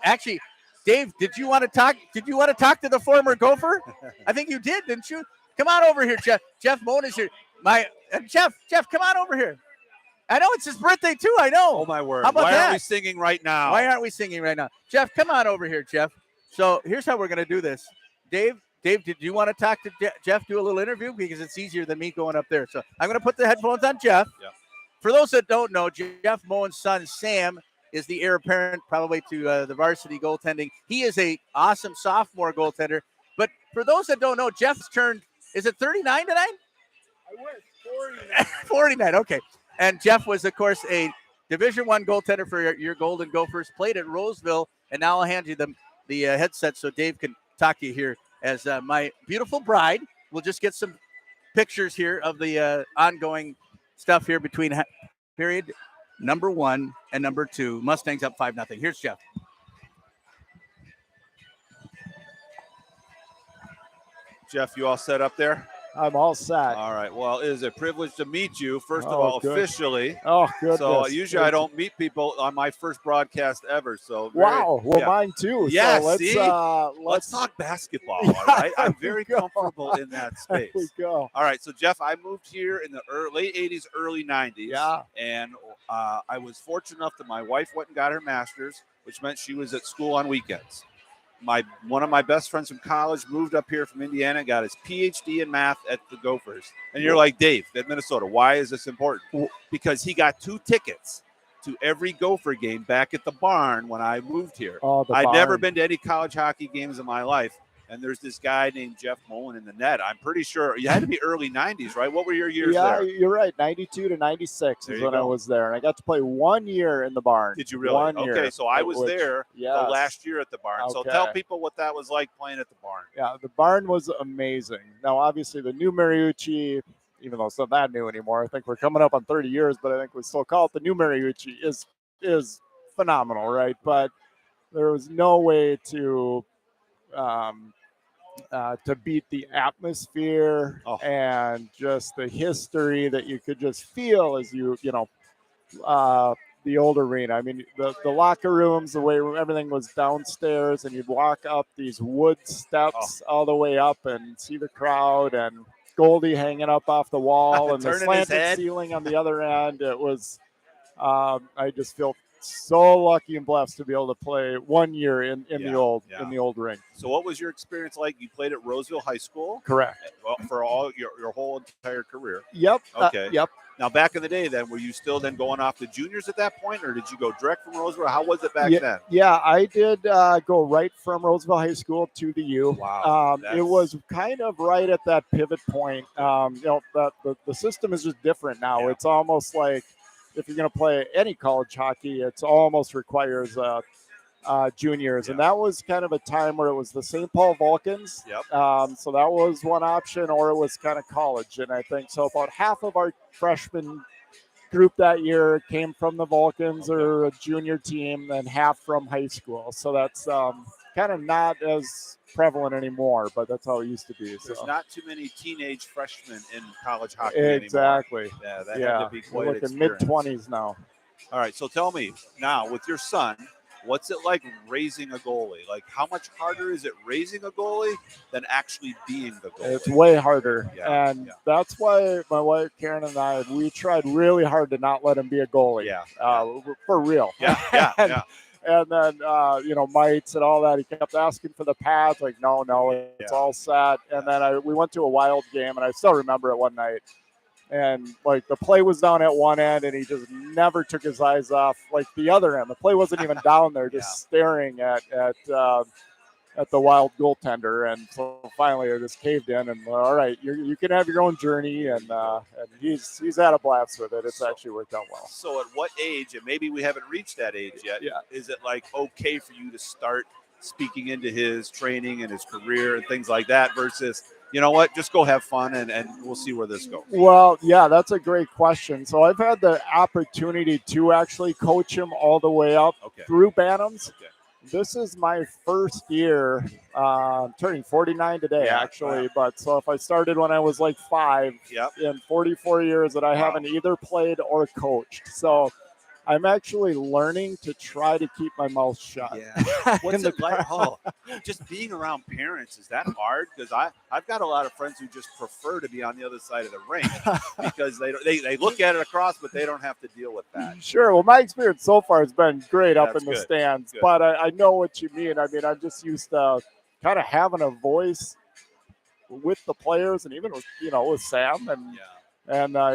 actually, Dave, did you want to talk? Did you want to talk to the former Gopher? I think you did, didn't you? Come on over here, Jeff. Jeff Moan is here. Jeff, come on over here. I know it's his birthday too. I know. Oh my word! How about Why that? aren't we singing right now? Why aren't we singing right now? Jeff, come on over here, Jeff. So here's how we're gonna do this. Dave, did you want to talk to Jeff? Do a little interview because it's easier than me going up there. So I'm gonna put the headphones on Jeff. Yeah. For those that don't know, Jeff Moen's son Sam is the heir apparent probably to the varsity goaltending. He is a awesome sophomore goaltender. But for those that don't know, Jeff's turned, is it 39 tonight? I wish 49. 49. Okay. And Jeff was, of course, a Division I goaltender for your Golden Gophers. Played at Roseville, and now I'll hand you the headset so Dave can talk to you here as my beautiful bride. We'll just get some pictures here of the ongoing stuff here between period number 1 and number 2. Mustangs up 5-0. Here's Jeff. Jeff, you all set up there? I'm all set. All right. Well, it is a privilege to meet you, first of Oh, all, good. officially. Oh, goodness. So usually I don't meet people on my first broadcast ever. So Wow. Well, yeah. mine too. Yeah, So let's, see? Let's talk basketball, all right? I'm there very we go. comfortable in that space. There we go. All right, so Jeff, I moved here in the late 80s, early 90s. Yeah. And I was fortunate enough that my wife went and got her master's, which meant she was at school on weekends. One of my best friends from college moved up here from Indiana, got his PhD in math at the Gophers. And you're like, Dave, at Minnesota, why is this important? Because he got 2 tickets to every Gopher game back at the barn when I moved here. Oh, the I'd barn. never been to any college hockey games in my life. And there's this guy named Jeff Mullen in the net. I'm pretty sure you had to be early 90s, right? What were your years Yeah, there? you're right. 92 to 96 There is you when I go. was there. And I got to play 1 year in the barn. Did you really? 1 Okay, year. so I was which- there the yes. last year at the barn. So Okay. tell people what that was like playing at the barn. Yeah, the barn was amazing. Now, obviously, the new Mariucci, even though it's not that new anymore, I think we're coming up on 30 years, but I think we still call it the new Mariucci, is phenomenal, right? But there was no way to beat the atmosphere and just the history that you could just feel as the old arena. I mean, the locker rooms, the way everything was downstairs, and you'd walk up these wood steps all the way up and see the crowd and Goldie hanging up off the wall and the Turning his slanted head. ceiling on the other end. It was, I just feel so lucky and blessed to be able to play 1 year in the old ring. So what was your experience like? You played at Roseville High School? Correct. Well, for all your whole entire career. Yep. Okay. Yep. Now, back in the day, then, were you still then going off to juniors at that point, or did you go direct from Roseville? How was it back then? Yeah, I did go right from Roseville High School to the U. Wow. It was kind of right at that pivot point. The system is just different now. Yeah. It's almost like if you're going to play any college hockey, it almost requires juniors. Yeah. And that was kind of a time where it was the St. Paul Vulcans. Yep. So that was one option, or it was kind of college. And I think so about half of our freshman group that year came from the Vulcans or a junior team, and half from high school. So that's kind of not as prevalent anymore, but that's how it used to be. There's So. not too many teenage freshmen in college hockey Exactly. anymore. Yeah, that Yeah, had to be quite we're an looking experience. mid-20s now. All right, so tell me now, with your son, what's it like raising a goalie? Like, how much harder is it raising a goalie than actually being the goalie? It's way harder. Yeah, And yeah. that's why my wife, Karen, and I, we tried really hard to not let him be a goalie. Yeah. For real. Yeah. And then, mites and all that. He kept asking for the pads. Like, no, it's all set. And then we went to a Wild game, and I still remember it one night. And, like, the play was down at one end, and he just never took his eyes off, like, the other end. The play wasn't even down there, just staring at the Wild goaltender. And so finally I just caved in and, all right, you can have your own journey. And he's had a blast with it. It's actually worked out well. So at what age, and maybe we haven't reached that age yet, is it like okay for you to start speaking into his training and his career and things like that versus, you know what, just go have fun and we'll see where this goes? Well, yeah, that's a great question. So I've had the opportunity to actually coach him all the way up through Bantams. Okay. This is my first year. Turning 49 today, Yeah, actually. wow. But so if I started when I was like 5, Yep. in 44 years that I Wow. haven't either played or coached. So I'm actually learning to try to keep my mouth shut. Yeah. What's it like? Oh, just being around parents, is that hard? Because I've got a lot of friends who just prefer to be on the other side of the ring because they look at it across, but they don't have to deal with that. Sure. Well, my experience so far has been great up That's in the good. stands, Good. but I know what you mean. I mean, I'm just used to kind of having a voice with the players and even with, with Sam, and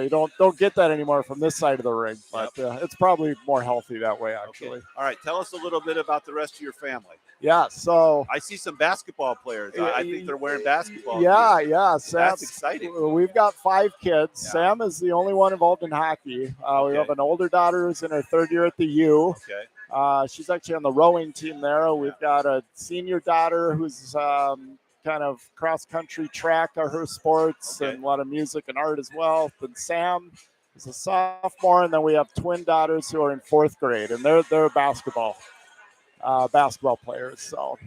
you don't get that anymore from this side of the ring. But it's probably more healthy that way, actually. Okay. All right. Tell us a little bit about the rest of your family. Yeah. So I see some basketball players. I think they're wearing basketball. Yeah, gear. yeah. Sam, That's exciting. We've got 5 kids. Yeah. Sam is the only one involved in hockey. We have an older daughter who's in her 3rd year at the U. Okay. She's actually on the rowing team there. We've got a senior daughter who's kind of cross-country track are her sports, and a lot of music and art as well. Then Sam is a sophomore, and then we have twin daughters who are in 4th grade, and they're basketball players. So,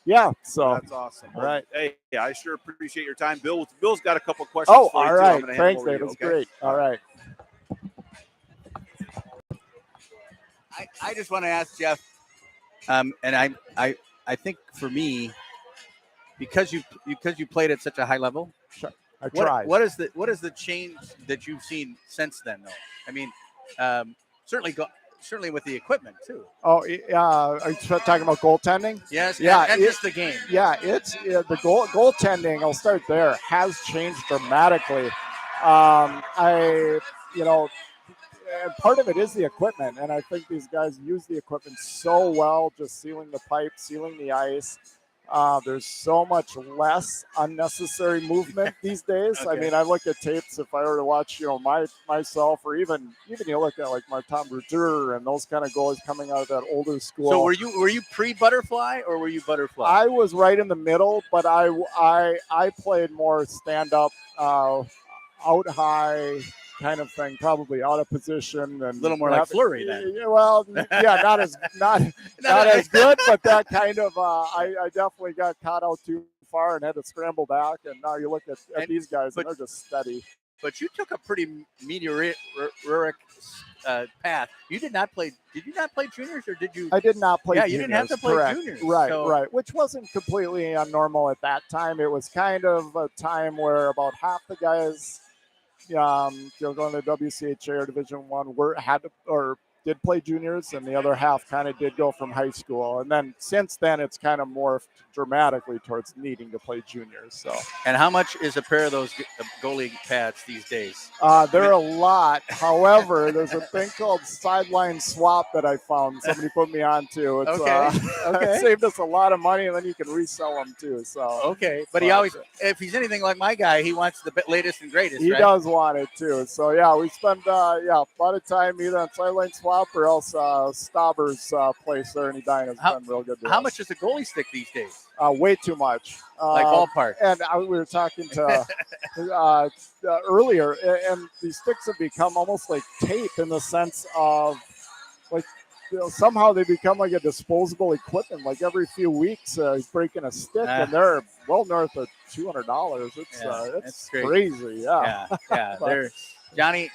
yeah. So that's awesome. All right. Hey, I sure appreciate your time, Bill. Bill's got a couple questions Oh, for you all too. right. I'm gonna hand Thanks, them over Dave. to you, That's okay? great. All right. I just want to ask Jeff, and I think for me, because you played at such a high level, Sure. I tried. what is the change that you've seen since then, though? I mean, certainly with the equipment too. Oh, are you talking about goaltending? Yes. Yeah, and just the game. Yeah, it's the goaltending. I'll start there. Has changed dramatically. And part of it is the equipment, and I think these guys use the equipment so well, just sealing the pipe, sealing the ice. There's so much less unnecessary movement these days. Okay. I mean, I look at tapes if I were to watch, myself, or even you look at like Martin Brodeur and those kind of goalies coming out of that older school. So were you pre-butterfly or were you butterfly? I was right in the middle, but I played more stand up, out high kind of thing, probably out of position and a little more like Fleury then. Well, yeah, not as good, but that kind of I definitely got caught out too far and had to scramble back. And now you look at these guys and they're just steady. But you took a pretty meteoric path. You did not play. Did you not play juniors, or did you? I did not play. Yeah, juniors, you didn't have to play correct. juniors. Right. Which wasn't completely abnormal at that time. It was kind of a time where about half the guys, going to WCHA or Division I did play juniors, and the other half kind of did go from high school. And then since then, it's kind of morphed dramatically towards needing to play juniors. So. And how much is a pair of those goalie pads these days? They're a lot. However, there's a thing called sideline swap that I found. Somebody put me on to. It's, Okay. It saved us a lot of money, and then you can resell them too. So. Okay, but he always, if he's anything like my guy, he wants the latest and greatest. He right? does want it too. So yeah, we spend a lot of time either on sideline swap or else Stauber's place there in Edina has been real good. How much does a goalie stick these days? Way too much. Like ballpark. And we were talking to earlier, and these sticks have become almost like tape in the sense of like. Somehow they become like a disposable equipment. Like every few weeks, he's breaking a stick, and they're well north of $200. It's crazy. Yeah. Johnny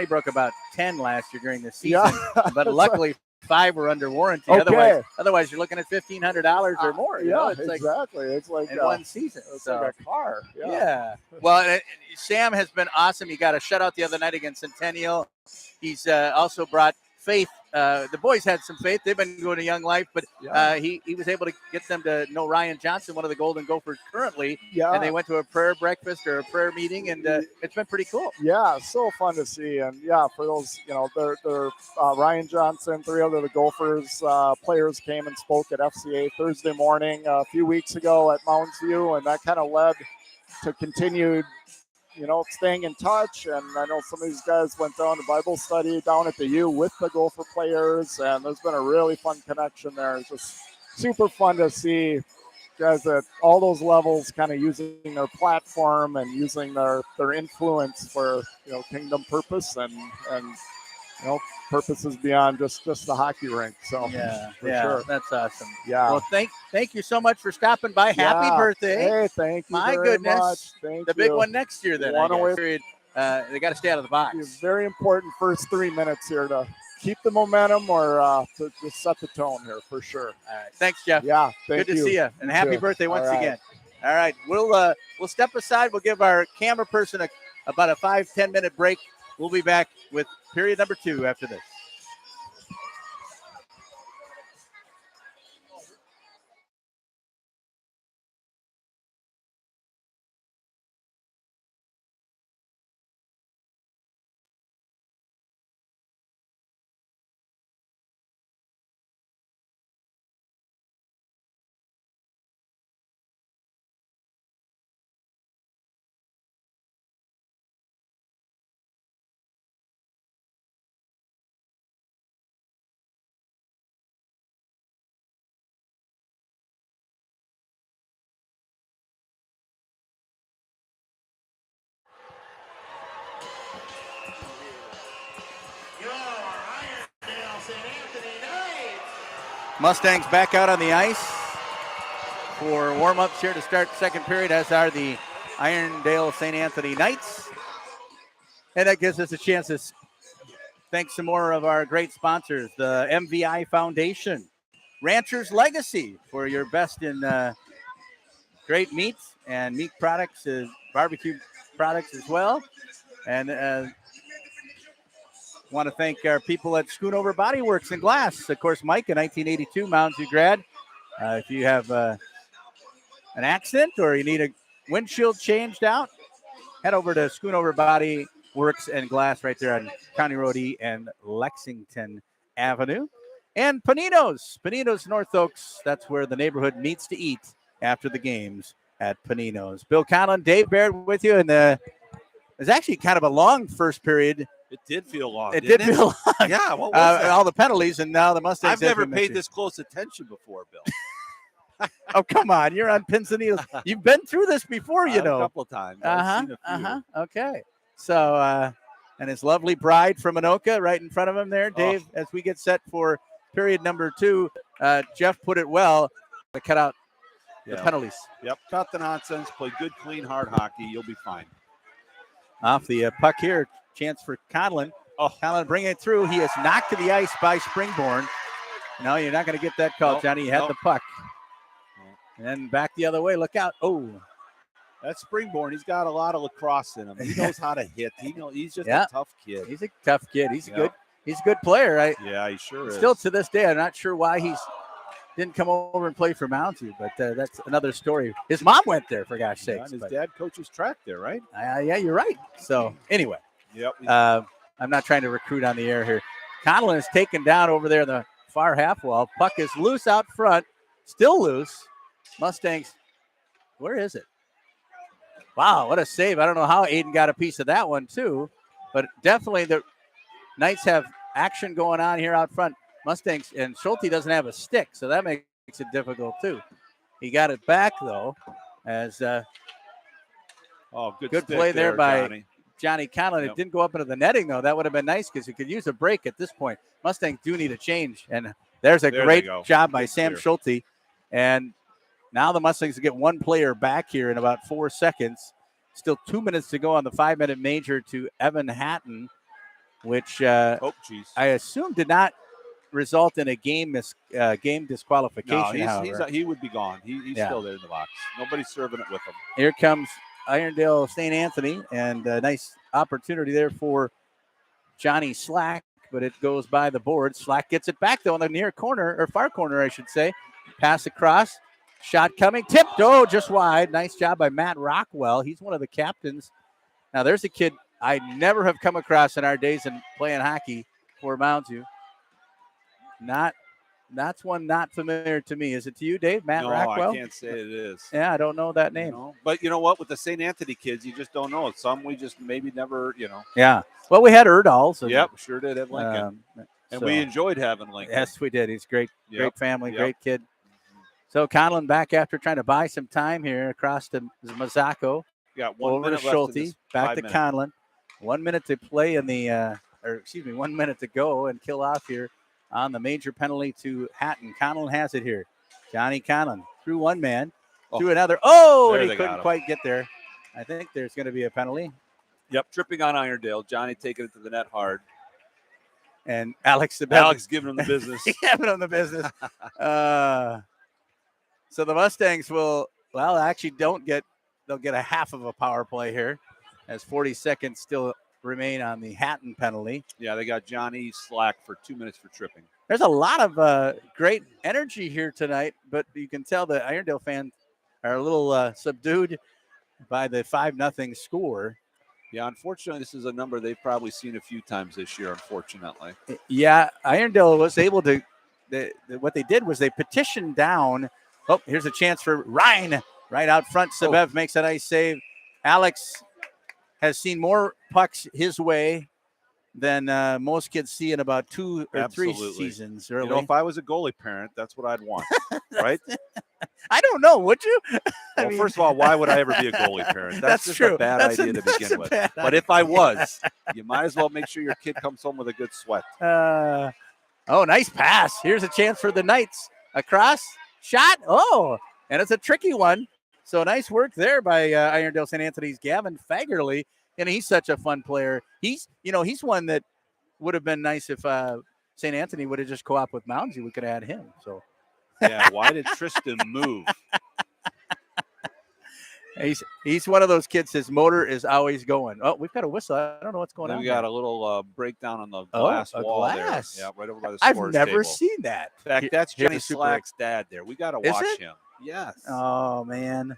broke about 10 last year during the season, but luckily 5 were under warranty. Okay. Otherwise, you're looking at $1,500 or more. Exactly. It's like in one season. It's like a car. Yeah. Well, Sam has been awesome. He got a shutout the other night against Centennial. He's also brought faith. The boys had some faith. They've been going a young life, but he was able to get them to know Ryan Johnson, one of the Golden Gophers currently. Yeah. And they went to a prayer breakfast or a prayer meeting, and it's been pretty cool. Yeah, so fun to see. And for those, they're Ryan Johnson, 3 other the Gophers players came and spoke at FCA Thursday morning a few weeks ago at Mounds View, and that kind of led to continued staying in touch. And I know some of these guys went down to Bible study down at the U with the Gopher players, and there's been a really fun connection there. It's just super fun to see guys at all those levels kind of using their platform and using their influence for kingdom purpose and purposes beyond just the hockey rink. So for sure. That's awesome. Yeah. Well, thank you so much for stopping by. Happy birthday. Hey, thank you My very goodness. much. Thank The you. big one next year then. One away. They got to stay out of the box. Very important first 3 minutes here to keep the momentum or to set the tone here for sure. All right. Thanks, Jeff. Yeah. Good to see you. And You happy too. birthday once All right. again. All right. We'll step aside. We'll give our camera person about a 5-10 minute break. We'll be back with period number 2 after this. Your Irondale St. Anthony Knights. Mustangs back out on the ice for warm-ups here to start second period, as are the Irondale St. Anthony Knights. And that gives us a chance to thank some more of our great sponsors, the MVI Foundation, Rancher's Legacy for your best in great meats and meat products, barbecue products as well. And want to thank our people at Schoonover Body Works and Glass. Of course, Mike, a 1982 Mounds grad. If you have an accident or you need a windshield changed out, head over to Schoonover Body Works and Glass right there on County Road E and Lexington Avenue. And Panino's North Oaks. That's where the neighborhood meets to eat after the games at Panino's. Bill Conlon, Dave Baird with you. And it was actually kind of a long first period. It did feel long. It did feel long. Yeah, what was that? All the penalties, and now the Mustangs. I've never paid this close attention before, Bill. Oh, come on. You're on pins and needles. You've been through this before, you know. A couple of times. I've seen a few. Okay. So, and his lovely bride from Anoka right in front of him there. Dave, as we get set for period number 2, Jeff put it well to cut out the penalties. Yep. Cut the nonsense. Play good, clean, hard hockey. You'll be fine. Off the puck here. Chance for Conlon. Conlon bringing it through. He is knocked to the ice by Springborn. No, you're not going to get that call, Johnny. You had the puck. And then back the other way. Look out. Oh. That's Springborn. He's got a lot of lacrosse in him. He knows how to hit. He's just a tough kid. He's a tough kid. He's a good player. Yeah, he sure is. Still to this day, I'm not sure why he's didn't come over and play for Mounds, but that's another story. His mom went there, for gosh sakes. And his dad coaches track there, right? Yeah, you're right. So anyway. Yep. I'm not trying to recruit on the air here. Conlon is taken down over there in the far half wall. Puck is loose out front. Still loose. Mustangs. Where is it? Wow, what a save. I don't know how Aiden got a piece of that one too. But definitely the Knights have action going on here out front. Mustangs, and Schulte doesn't have a stick, so that makes it difficult too. He got it back though, as good play there by Johnny Conlon. It didn't go up into the netting, though. That would have been nice because you could use a break at this point. Mustangs do need a change. And there's a great job by Sam Schulte. And now the Mustangs get one player back here in about 4 seconds. Still 2 minutes to go on the 5-minute major to Evan Hatton, which I assume did not result in a game disqualification. No, he would be gone. He's still there in the box. Nobody's serving it with him. Here comes Irondale St. Anthony, and a nice opportunity there for Johnny Slack, but it goes by the board. Slack gets it back, though, in the near corner, or far corner, I should say. Pass across, shot coming, tipped, just wide. Nice job by Matt Rockwell. He's one of the captains. Now, there's a kid I never have come across in our days in playing hockey for Mounds. That's one not familiar to me. Is it to you, Dave? Matt Rockwell? I can't say it is. Yeah, I don't know that name. But you know what? With the St. Anthony kids, you just don't know. Some we just maybe never, Yeah. Well, we had Irondale. Yep, sure did at Lincoln. And we enjoyed having Lincoln. Yes, we did. He's great family, great kid. So Conlon back after trying to buy some time here across to Mazzacco. Got 1 over minute to Schulte, back to minutes. Conlon. 1 minute to play in the 1 minute to go and kill off here on the major penalty to Hatton. Conlon has it here. Johnny Conlon through one man, through another. Oh, and he couldn't quite get there. I think there's going to be a penalty. Yep, tripping on Irondale. Johnny taking it to the net hard. And Alex giving him the business. Giving him the business. So the Mustangs will, actually they'll get a half of a power play here as 40 seconds still remain on the Hatton penalty. Yeah, they got Johnny slack for 2 minutes for tripping. There's a lot of great energy here tonight, but you can tell the Irondale fans are a little subdued by the 5-0 score. Yeah, unfortunately, this is a number they've probably seen a few times this year, unfortunately. Yeah, Irondale was able to what they did was they petitioned down. Oh, here's a chance for Ryan right out front. Sabev makes a nice save. Alex has seen more pucks his way than most kids see in about 2 or 3 seasons. Early. If I was a goalie parent, that's what I'd want, right? I don't know. Would you? Well, first of all, why would I ever be a goalie parent? That's just true. a bad idea to begin with. But if I was, you might as well make sure your kid comes home with a good sweat. Nice pass. Here's a chance for the Knights. Across, shot. Oh, and it's a tricky one. So nice work there by Irondale St. Anthony's Gavin Fagerly. And he's such a fun player. He's one that would have been nice if St. Anthony would have just co-op with Mounds. We could have had him. So. Yeah, why did Tristan move? He's one of those kids. His motor is always going. Oh, we've got a whistle. I don't know what's going on. We got a little breakdown on the glass wall there. Yeah, right over by the I've never seen that. In fact, that's Jenny Slack's dad there. We got to watch him. Yes. Oh, man.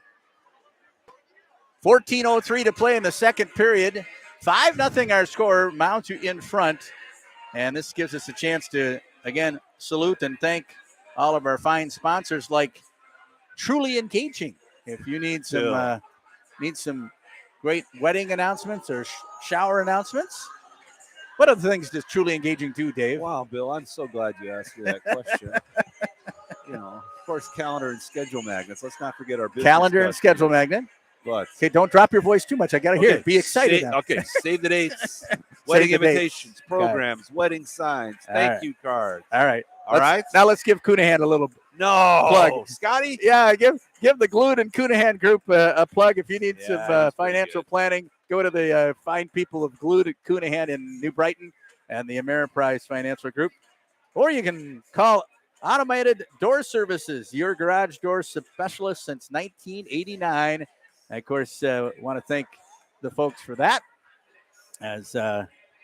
14:03 to play in the second period. 5-0 our score. Mounds in front. And this gives us a chance to, again, salute and thank all of our fine sponsors like Truly Engaging. If you need some great wedding announcements or shower announcements, what other things does Truly Engaging do, Dave? Wow, Bill, I'm so glad you asked me that question. Of course, calendar and schedule magnets. Let's not forget our business calendar and schedule magnet. But okay, don't drop your voice too much. I got to hear it. Be excited. Save the dates. Wedding invitations, programs, wedding signs, thank you cards. All right. All right. Now let's give Cunahan a little plug. Scotty? Yeah, give the Glued and Cunahan group a plug. If you need some financial planning, go to the fine people of Glued and Cunahan in New Brighton and the Ameriprise Financial Group. Or you can call Automated Door Services, your garage door specialist since 1989. And of course, want to thank the folks for that. As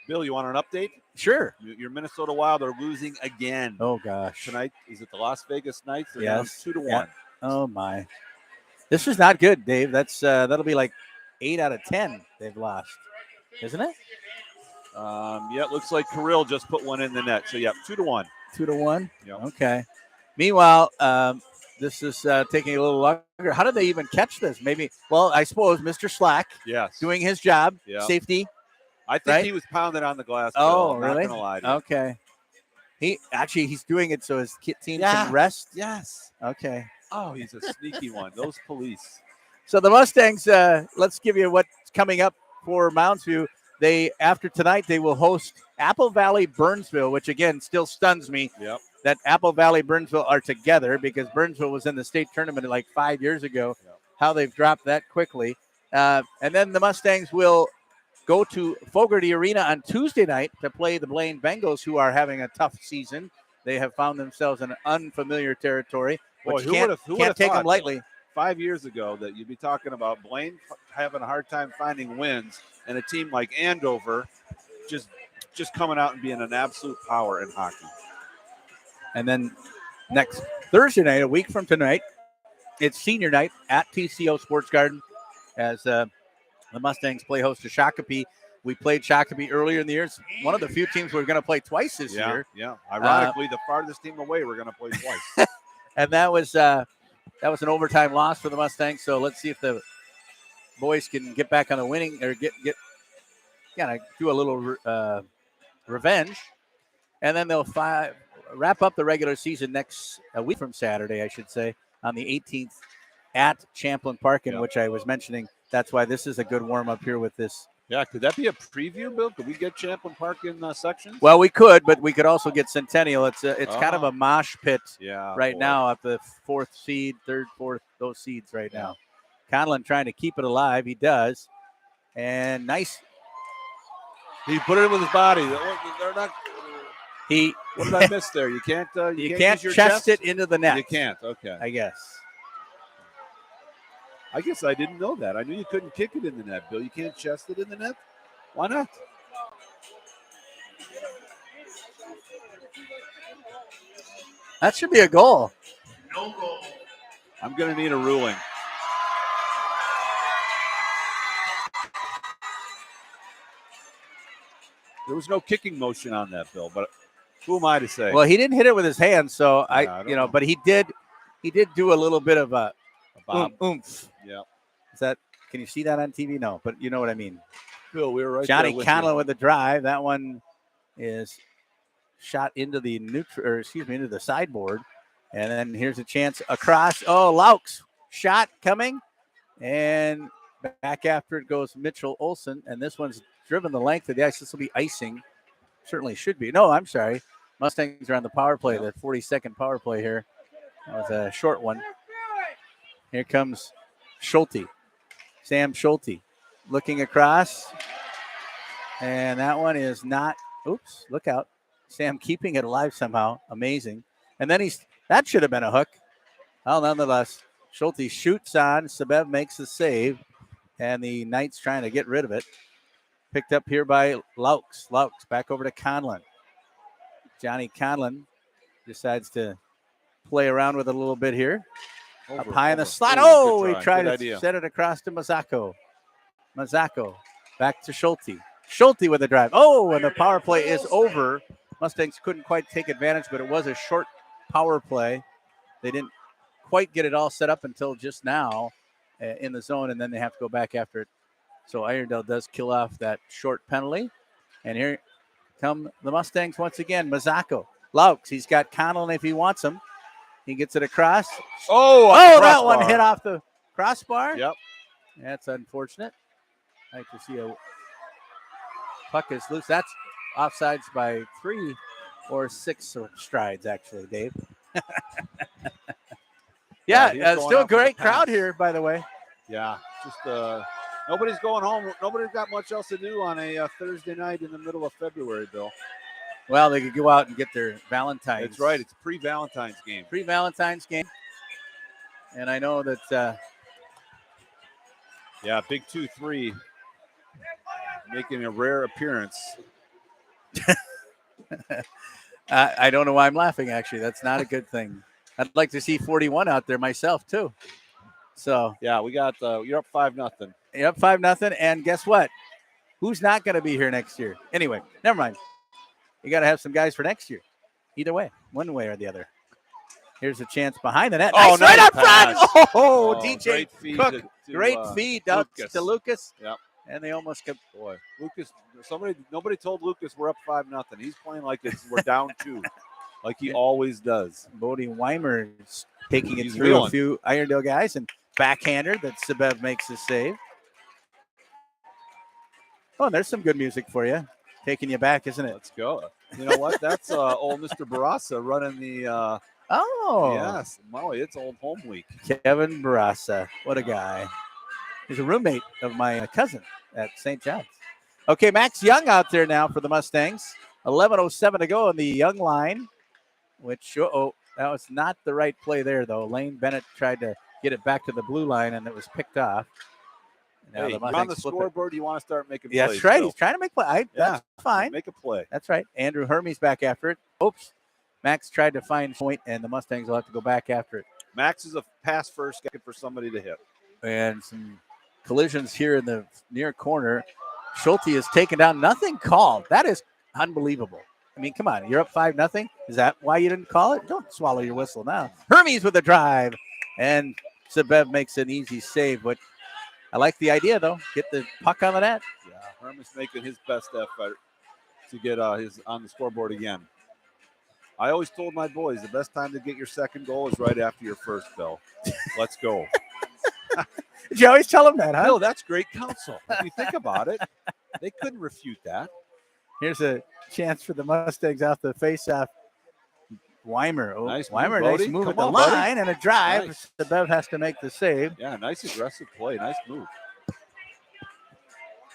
Bill, you want an update? Sure. Your Minnesota Wild are losing again. Oh gosh. Tonight is it the Las Vegas Knights? They're down 2-1. Yeah. Oh my. This is not good, Dave. That'll be like 8 out of 10 they've lost, isn't it? It looks like Kirill just put one in the net. So 2-1. 2-1. Yep. Okay. Meanwhile, this is taking a little longer. How did they even catch this? Maybe, I suppose Mr. Slack doing his job, safety. I think he was pounding on the glass. Oh, Bill. really? Not gonna lie to you. Okay. He's doing it so his team can rest? Yes. Okay. Oh, he's a sneaky one. Those police. So the Mustangs, let's give you what's coming up for Mounds View. After tonight, they will host Apple Valley Burnsville, which, again, still stuns me that Apple Valley Burnsville are together because Burnsville was in the state tournament like 5 years ago. How they've dropped that quickly. And then the Mustangs will go to Fogarty Arena on Tuesday night to play the Blaine Bengals, who are having a tough season. They have found themselves in unfamiliar territory, which can't take them lightly. 5 years ago that you'd be talking about Blaine having a hard time finding wins and a team like Andover just coming out and being an absolute power in hockey. And then next Thursday night, a week from tonight, it's senior night at TCO Sports Garden as the Mustangs play host to Shakopee. We played Shakopee earlier in the year. It's one of the few teams we're going to play twice this year. Yeah, ironically, the farthest team away we're going to play twice. And that was an overtime loss for the Mustangs. So let's see if the boys can get back on the winning or get do a little revenge. And then they'll wrap up the regular season a week from Saturday, I should say, on the 18th at Champlin Park, in which I was mentioning. That's why this is a good warm-up here with this Yeah, could that be a preview, Bill? Could we get Champlin Park in sections? Well, we could, but we could also get Centennial. It's kind of Oh. a mosh pit right boy. now at the fourth seed, third, fourth, those seeds right Yeah. now. Conlon trying to keep it alive. He does. And nice. He put it with his body. They're not. What did I miss there? You can't. You can't use your chest it into the net. You can't. Okay. I guess. I guess I didn't know that. I knew you couldn't kick it in the net, Bill. You can't chest it in the net. Why not? That should be a goal. No goal. I'm going to need a ruling. There was no kicking motion on that, Bill. But who am I to say? Well, he didn't hit it with his hands, so I don't know. but he did do a little bit of a Bob. oomph. Yeah. Is that? Can you see that on TV? No, but you know what I mean. Bill, we were right Johnny there with Conlon you. with the drive. That one is shot into the into the sideboard, and then here's a chance across. Oh, Laux shot coming, and back after it goes Mitchell Olsen, and this one's driven the length of the ice. This will be icing. Certainly should be. No, I'm sorry. Mustangs are on the power play. The 40-second power play here. That was a short one. Here comes Schulte. Sam Schulte looking across. And that one is not. Oops, look out. Sam keeping it alive somehow. Amazing. And then that should have been a hook. Well, nonetheless, Schulte shoots on. Sabev makes the save. And the Knights trying to get rid of it. Picked up here by Laux. Laux back over to Conlon. Johnny Conlon decides to play around with it a little bit here. Up high in the slot. Oh, he tried to set it across to Mazzacco. Mazzacco back to Schulte. Schulte with a drive. Oh, and the power play is over. Mustangs couldn't quite take advantage, but it was a short power play. They didn't quite get it all set up until just now in the zone, and then they have to go back after it. So Irondale does kill off that short penalty. And here come the Mustangs once again. Mazzacco. Laux, he's got Conlon if he wants him. He gets it across. Oh, that one hit off the crossbar. Yep. That's unfortunate. I like to see a puck is loose. That's offsides by 3 or 6 strides, actually, Dave. Still a great crowd here, by the way. Yeah, just nobody's going home. Nobody's got much else to do on a Thursday night in the middle of February, Bill. Well, they could go out and get their Valentine's. That's right. It's pre-Valentine's game. Pre-Valentine's game. And I know that. Big 2-3 making a rare appearance. I don't know why I'm laughing, actually. That's not a good thing. I'd like to see 41 out there myself, too. So. Yeah, we got, you're up 5-0. You're up 5-0. And guess what? Who's not going to be here next year? Anyway, never mind. You got to have some guys for next year. Either way, one way or the other. Here's a chance behind the net. Oh, nice, right up pass. front. Oh, DJ great feed Cook. to Great feed out to Lucas. Yep. And they almost kept. Boy, Lucas. Nobody told Lucas we're up 5-0. He's playing like we're down 2, like he always does. Bodie Weimer is taking it through reeling. a few Irondale guys and backhander that Sabev makes the save. Oh, and there's some good music for you. Taking you back, isn't it? Let's go. You know what? That's old Mr. Barassa running the. Yes, Molly. It's old home week. Kevin Barassa, what a guy! He's a roommate of my cousin at St. John's. Okay, Max Young out there now for the Mustangs. 11:07 to go on the Young line. Which that was not the right play there though. Lane Bennett tried to get it back to the blue line and it was picked off. Now you're on the scoreboard. You want to start making plays. That's right. Bill. He's trying to make play. That's fine. Make a play. That's right. Andrew Hermes back after it. Oops. Max tried to find point, and the Mustangs will have to go back after it. Max is a pass first, looking for somebody to hit. And some collisions here in the near corner. Schulte is taken down. Nothing called. That is unbelievable. I mean, come on. You're up 5-0. Is that why you didn't call it? Don't swallow your whistle now. Hermes with a drive. And Sabev makes an easy save, but I like the idea, though. Get the puck on the net. Yeah, Hermes making his best effort to get his on the scoreboard again. I always told my boys the best time to get your second goal is right after your first, Bill. Let's go. Did you always tell him that, huh? Bill, that's great counsel. If you think about it, they couldn't refute that. Here's a chance for the Mustangs off the face-off. Weimer. Oh, Nice Weimer, move, nice Bodie. move Come at the on, buddy. line and a drive. Nice. The Bev has to make the save. Yeah, nice aggressive play. Nice move.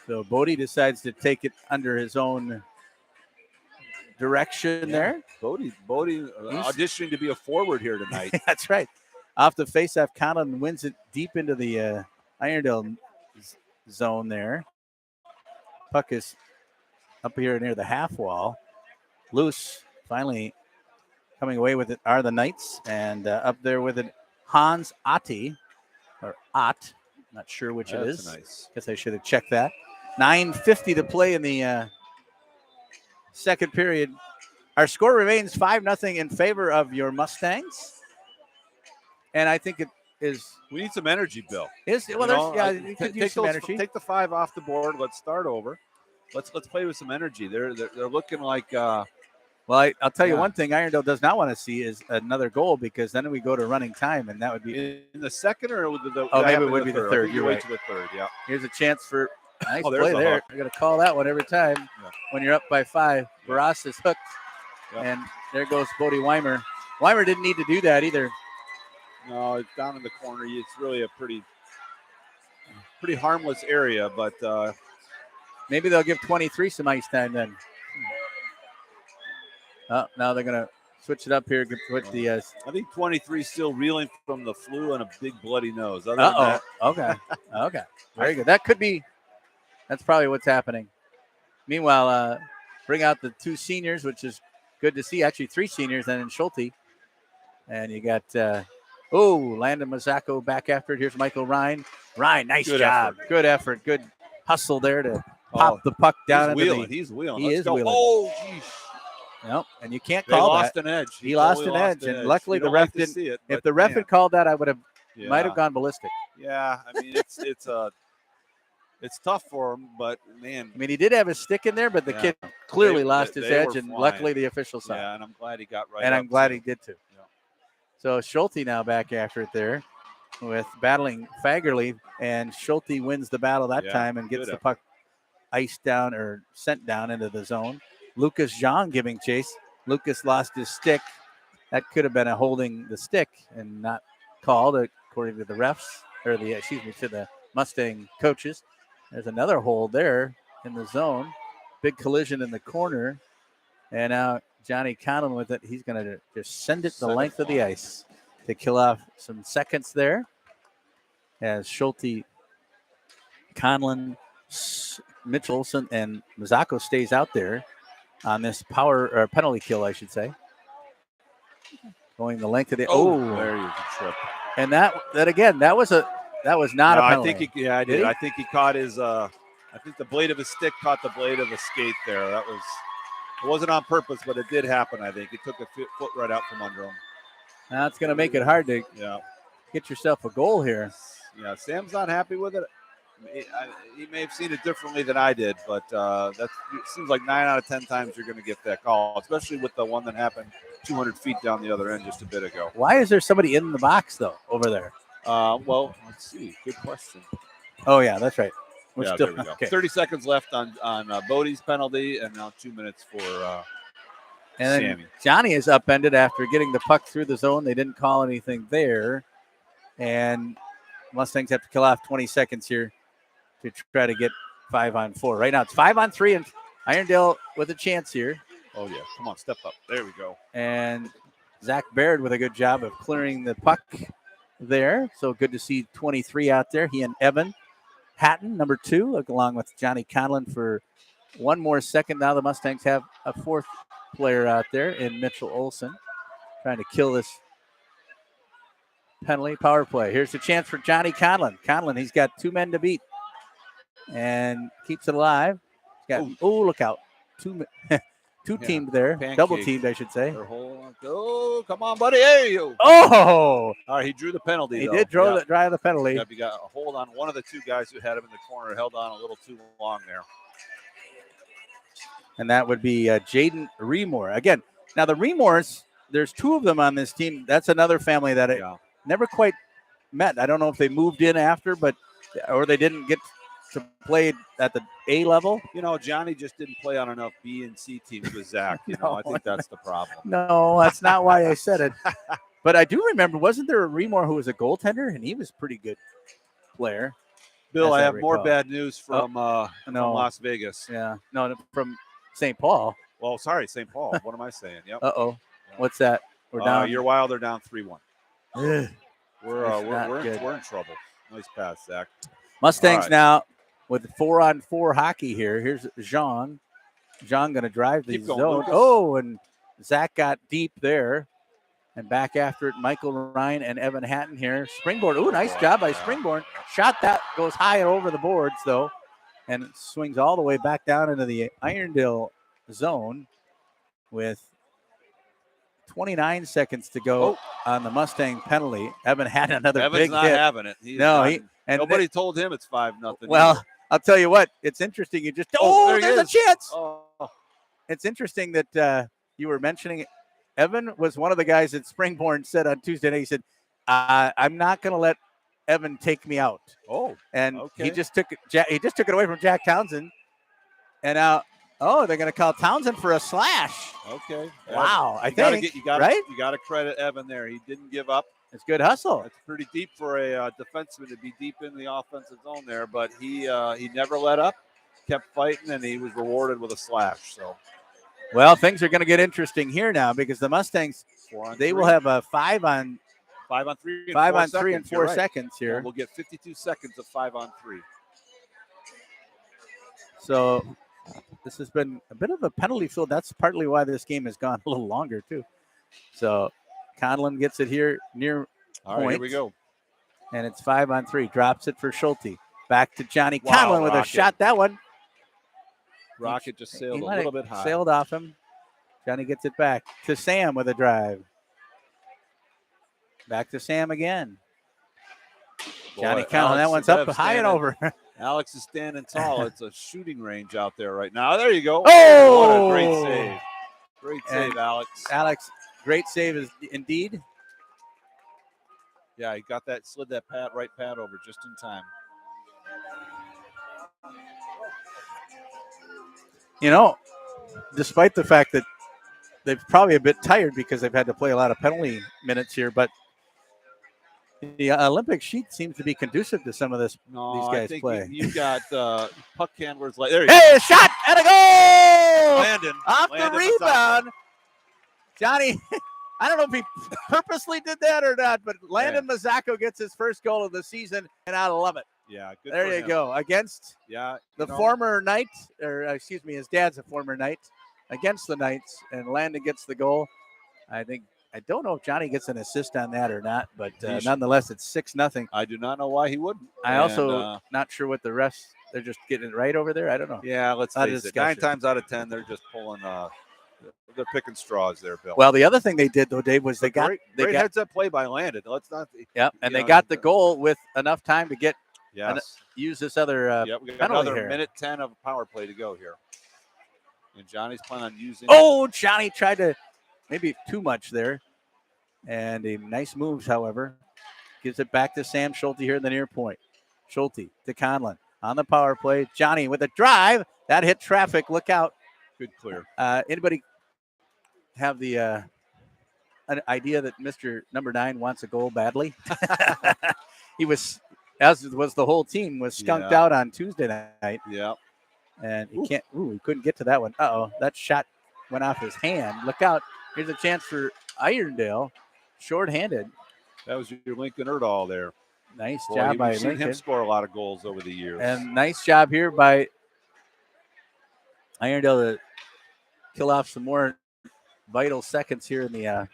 So Bodie decides to take it under his own direction there. Bodie auditioning to be a forward here tonight. That's right. Off the face-off, Conlon wins it deep into the Irondale zone there. Puck is up here near the half wall. Loose, finally coming away with it are the Knights, and up there with it, Hans Atti, or Ott, not sure which it is. Nice. Guess I should have checked that. 9:50 to play in the second period. Our score remains 5-0 in favor of your Mustangs. And I think it is. We need some energy, Bill. You could use some energy. Take the 5 off the board. Let's start over. Let's play with some energy. They're looking like. Well, I'll tell you one thing Irondale does not want to see is another goal, because then we go to running time, and that would be in the second, or maybe it would be the third. You're right. To the third, yeah. Here's a chance for nice play there's there. You're going to call that one every time when you're up by 5. Barras is hooked, and there goes Bodie Weimer. Weimer didn't need to do that either. No, it's down in the corner. It's really a pretty harmless area, but maybe they'll give 23 some ice time then. Oh, now they're going to switch it up here with the. I think 23 still reeling from the flu and a big bloody nose. Okay. Very good. That could be. That's probably what's happening. Meanwhile, bring out the 2 seniors, which is good to see. Actually, 3 seniors and in Schulte. And you got, Landon Mazzacco back after it. Here's Michael Ryan. Ryan, nice job. Good effort. Good hustle there to pop the puck down. He's wheeling. He is wheeling. Oh, geez. No, and you can't call that. He lost an edge. He lost an edge, and luckily the ref didn't see it. If the ref had called that, I would have might have gone ballistic. Yeah, I mean it's tough for him, but man, I mean he did have his stick in there, but the kid clearly lost his edge, and luckily the official saw. Yeah, and I'm glad he got right. And I'm glad he did too. Yeah. So Schulte now back after it there, with battling Fagerly, and Schulte wins the battle that time and gets the puck iced down or sent down into the zone. Lucas Jean giving chase. Lucas lost his stick. That could have been a holding the stick and not called according to the refs, or to the Mustang coaches. There's another hold there in the zone. Big collision in the corner. And now Johnny Conlon with it. He's going to just send it the length of the ice to kill off some seconds there. As Schulte, Conlon, Mitchell Olsen, and Mazzacco stays out there on this penalty kill, I should say. Going the length of the there you trip. And that was not a penalty. I think I did. I think he caught his I think the blade of his stick caught the blade of the skate there. It wasn't on purpose, but it did happen, I think. It took a foot right out from under him. Now it's going to make it hard to get yourself a goal here. Yeah, Sam's not happy with it. He may have seen it differently than I did, but it seems like 9 out of 10 times you're going to get that call, especially with the one that happened 200 feet down the other end just a bit ago. Why is there somebody in the box, though, over there? Well, let's see. Good question. Oh, yeah, that's right. There we go. Okay. 30 seconds left on Bodie's penalty, and now 2 minutes for and Sammy. Johnny is upended after getting the puck through the zone. They didn't call anything there, and Mustangs have to kill off 20 seconds here to try to get 5-on-4. Right now it's 5-on-3, and Irondale with a chance here. Oh, yeah. Come on, step up. There we go. And Zach Baird with a good job of clearing the puck there. So good to see 23 out there. He and Evan Hatton, number 2, along with Johnny Conlon for one more second. Now the Mustangs have a 4th player out there in Mitchell Olsen trying to kill this penalty power play. Here's the chance for Johnny Conlon. Conlon, he's got 2 men to beat and keeps it alive. Look out. Two teamed there. Pancake. Double teamed, I should say. Oh, come on, buddy. Hey, you. Oh! All right, he drew the penalty. He did drive the penalty. You got a hold on one of the 2 guys who had him in the corner, held on a little too long there. And that would be Jaden Remore. Again, now the Remores, there's 2 of them on this team. That's another family that never quite met. I don't know if they moved in after, or they didn't get to play at the A level. You know, Johnny just didn't play on enough B and C teams with Zach. You know, I think that's the problem. No, that's not why I said it. But I do remember, wasn't there a Remore who was a goaltender, and he was a pretty good player. Bill, as I have more recall. bad news from No. Las Vegas. Yeah, no, from St. Paul. Well, sorry, St. Paul. What am I saying? Yep. Uh-oh. What's that? We're down. You're Wild. They're down 3-1. Ugh. We're in trouble. Nice pass, Zach. Mustangs right. now with 4-on-4 hockey here. Here's Jean. Jean going to drive the Keep going, zone. Lucas. Oh, and Zach got deep there. And back after it, Michael Ryan and Evan Hatton here. Springboard. Ooh, nice job by Springboard. Shot that goes high and over the boards, though. And it swings all the way back down into the Irondale zone with 29 seconds to go on the Mustang penalty. Evan had another Evan's big not hit. having it. Nobody told him it's 5-0. Well, either. I'll tell you what. It's interesting. You just there's a chance. It's interesting that you were mentioning Evan was one of the guys that Springborn said on Tuesday night. He said, "I'm not going to let Evan take me out." And he just took it away from Jack Townsend. And now, they're going to call Townsend for a slash. Okay. Wow. You got to credit Evan there. He didn't give up. It's good hustle. It's pretty deep for a defenseman to be deep in the offensive zone there, but he never let up, kept fighting, and he was rewarded with a slash. So, well, things are going to get interesting here now because the Mustangs will have a 5-on-3 and 4 seconds here. Yeah, we'll get 52 seconds of 5-on-3. So this has been a bit of a penalty field. That's partly why this game has gone a little longer too. So Conlon gets it here near All right, point. here we go. And it's 5-on-3. Drops it for Schulte. Back to Johnny Wow, Conlon with a shot. That one. Rocket just sailed a little bit high. Sailed off him. Johnny gets it back to Sam with a drive. Back to Sam again. Johnny Conlon. That one's up high and over. Alex is standing tall. It's a shooting range out there right now. There you go. Oh! What a great save. Great save, Alex. Alex, great save indeed. Yeah, he got that, slid that right pad over just in time. You know, despite the fact that they're probably a bit tired because they've had to play a lot of penalty minutes here, but the Olympic sheet seems to be conducive to some of these guys play. You got puck handlers like there. Hey, a shot and a goal! Landon off the rebound. Johnny, I don't know if he purposely did that or not, but Landon Mazzacco gets his first goal of the season, and I love it. Yeah, good. There you go. Against the former Knight, or excuse me, his dad's a former Knight, against the Knights, and Landon gets the goal. I don't know if Johnny gets an assist on that or not, but nonetheless, it's 6-0. I do not know why he wouldn't. I also not sure what the refs, they're just getting it right over there. I don't know. Yeah, let's face it. 9 times out of 10, they're just pulling, they're picking straws there, Bill. Well, the other thing they did, though, Dave, was they got heads-up play by Landon. Let's not. Yep, and they got the goal with enough time to get use this other we got another minute 10 of power play to go here. And Johnny's planning on using. Oh, Johnny tried to maybe too much there. And a nice moves, however. Gives it back to Sam Schulte here in the near point. Schulte to Conlon on the power play. Johnny with a drive. That hit traffic. Look out. Good clear. Anybody have the an idea that Mr. Number 9 wants a goal badly? He was, as was the whole team, was skunked out on Tuesday night. Yeah. And he couldn't get to that one. That shot went off his hand. Look out. Here's a chance for Irondale. Short-handed. That was your Lincoln Erdahl there. Nice job by Lincoln. We've seen him Lincoln. score a lot of goals over the years. And nice job here by Irondale to kill off some more vital seconds here in the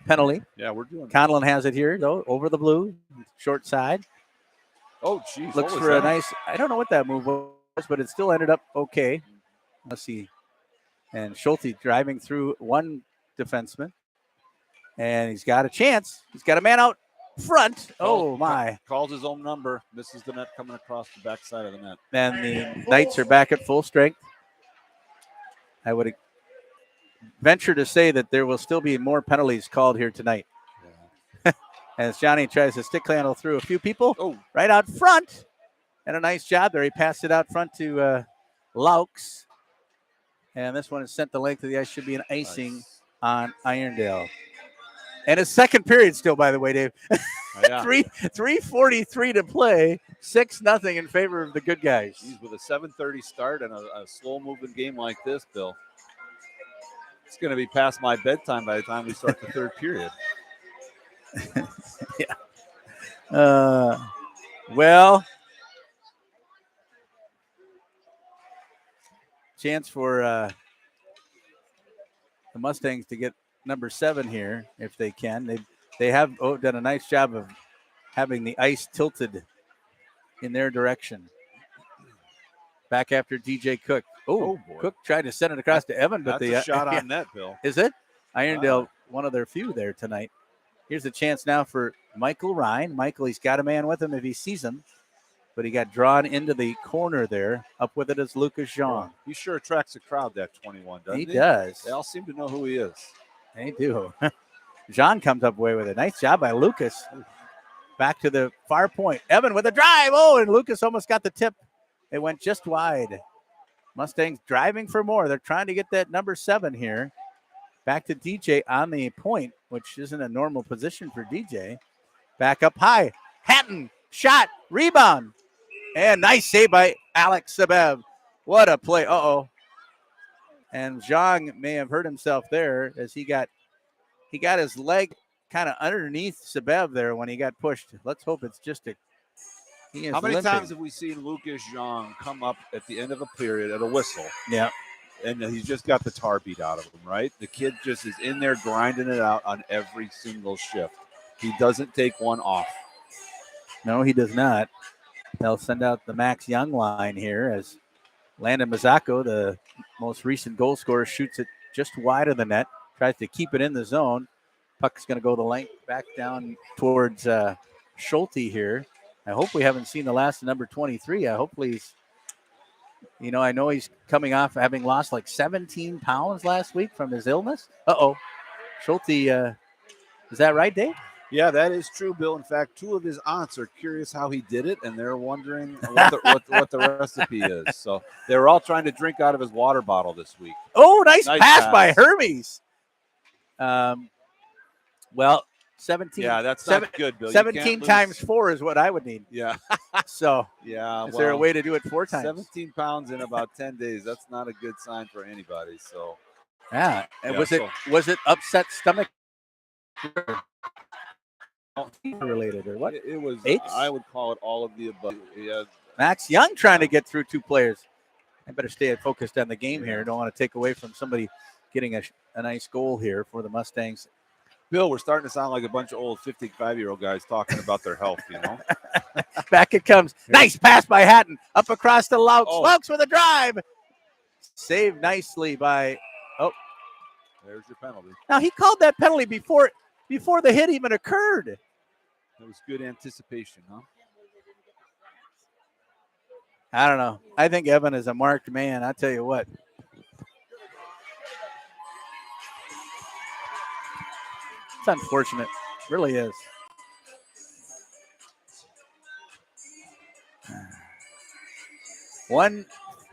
penalty. Yeah, we're doing. Conlon has it here, though, over the blue, short side. Oh, geez. Looks for a nice, I don't know what that move was, but it still ended up okay. Let's see. And Schulte driving through one defenseman. And he's got a chance. He's got a man out front. Oh, my. Calls his own number. Misses the net coming across the backside of the net. And the Knights are back at full strength. I would venture to say that there will still be more penalties called here tonight. as Johnny tries to stick handle through a few people. Oh. Right out front. And a nice job there. He passed it out front to Laux. And this one is sent the length of the ice. Should be an icing on Irondale. And his second period still, by the way, Dave. Yeah. 3:43 to play. 6-0 in favor of the good guys. He's with a 7:30 start and a slow-moving game like this, Bill. It's going to be past my bedtime by the time we start the third period. Yeah. Well, chance for the Mustangs to get number 7 here if they can. They have done a nice job of having the ice tilted in their direction. Back after DJ Cook. Oh, boy. Cook tried to send it across to Evan, but that's a shot on net, Bill. Is it? Irondale, one of their few there tonight. Here's a chance now for Michael Ryan. Michael, he's got a man with him if he sees him, but he got drawn into the corner there. Up with it is Lucas Jean. He sure attracts a crowd, that 21, doesn't he? He does. They all seem to know who he is. They do. Jean comes up away with it. Nice job by Lucas. Back to the far point. Evan with a drive. Oh, and Lucas almost got the tip. It went just wide. Mustangs driving for more. They're trying to get that number 7 here. Back to DJ on the point, which isn't a normal position for DJ. Back up high. Hatton, shot, rebound. And nice save by Alex Sabev. What a play. Uh-oh. And Zhang may have hurt himself there as he got his leg kind of underneath Sabev there when he got pushed. Let's hope it's just a How many times have we seen Lucas Jean come up at the end of a period at a whistle? Yeah. And he's just got the tar beat out of him, right? The kid just is in there grinding it out on every single shift. He doesn't take one off. No, he does not. They'll send out the Max Young line here as Landon Mazzacco, the most recent goal scorer, shoots it just wide of the net, tries to keep it in the zone. Puck's going to go the length back down towards Schulte here. I hope we haven't seen the last of number 23. Hopefully he's, I know he's coming off having lost like 17 pounds last week from his illness. Uh-oh. Schulte, is that right, Dave? Yeah, that is true, Bill. In fact, 2 of his aunts are curious how he did it, and they're wondering what the recipe is. So they were all trying to drink out of his water bottle this week. Oh, nice pass by Hermes. Well, 17. Yeah, that's not good, Bill. 17 times 4 is what I would need. Yeah. So, yeah. Is there a way to do it 4 times? 17 pounds in about 10 days. That's not a good sign for anybody. So, yeah. And yeah, was it upset stomach related or what? It was. Aches? I would call it all of the above. Yeah. Max Young trying to get through 2 players. I better stay focused on the game here. Don't want to take away from somebody getting a nice goal here for the Mustangs. Bill, we're starting to sound like a bunch of old 55-year-old guys talking about their health, Back it comes. Nice pass by Hatton. Up across to Laux. Laux with a drive. Saved nicely by, there's your penalty. Now, he called that penalty before the hit even occurred. It was good anticipation, huh? I don't know. I think Evan is a marked man. I'll tell you what. It's unfortunate. It really is.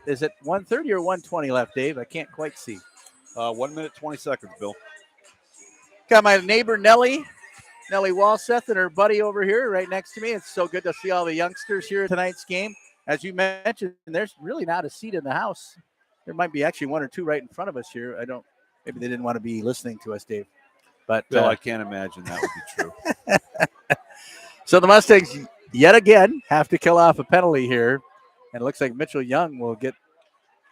Is it 1:30 or 1:20 left, Dave? I can't quite see. 1 minute, 20 seconds, Bill. Got my neighbor, Nellie Walseth, and her buddy over here right next to me. It's so good to see all the youngsters here at tonight's game. As you mentioned, there's really not a seat in the house. There might be actually 1 or 2 right in front of us here. Maybe they didn't want to be listening to us, Dave. But Bill, I can't imagine that would be true. So the Mustangs yet again have to kill off a penalty here. And it looks like Mitchell Young will get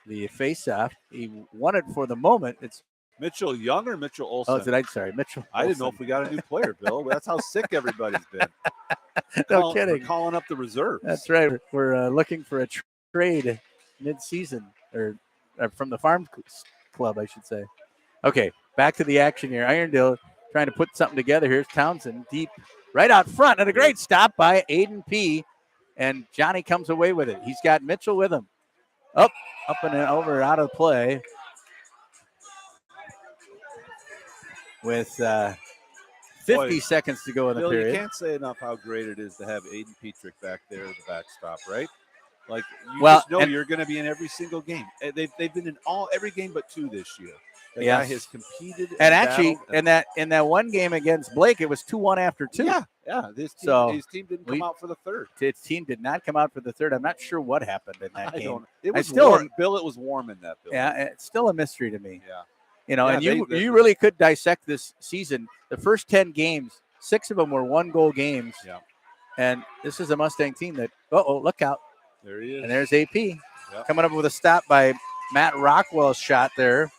the face-off. He won it for the moment. It's Mitchell Young or Mitchell Olsen? Mitchell. I didn't know if we got a new player, Bill. That's how sick everybody's been. No kidding. We're calling up the reserves. That's right. We're looking for a trade mid-season or from the farm club, I should say. Okay, back to the action here. Irondale trying to put something together. Here's Townsend deep right out front, and a great stop by Aiden P. And Johnny comes away with it. He's got Mitchell with him. Up and over, out of play. With 50 seconds to go in the Bill, you period. can't say enough how great it is to have Aiden Petrick back there at the backstop, right? Like you Well, just know and- you're going to be in every single game. They've been in every game but 2 this year. The Yes. guy has competed And actually, battled, in that one game against Blake, it was 2-1 after 2. yeah. His team didn't come out for the third. His team did not come out for the third. I'm not sure what happened in that I game. don't. It I was still- warm. Bill, it was warm in that building. Yeah, it's still a mystery to me. Yeah. You know, Yeah, and they- you really could dissect this season. The first 10 games, 6 of them were 1-goal games. Yeah. And this is a Mustang team that, look out. There he is. And there's AP Yep. coming up with a stop by Matt Rockwell's shot there.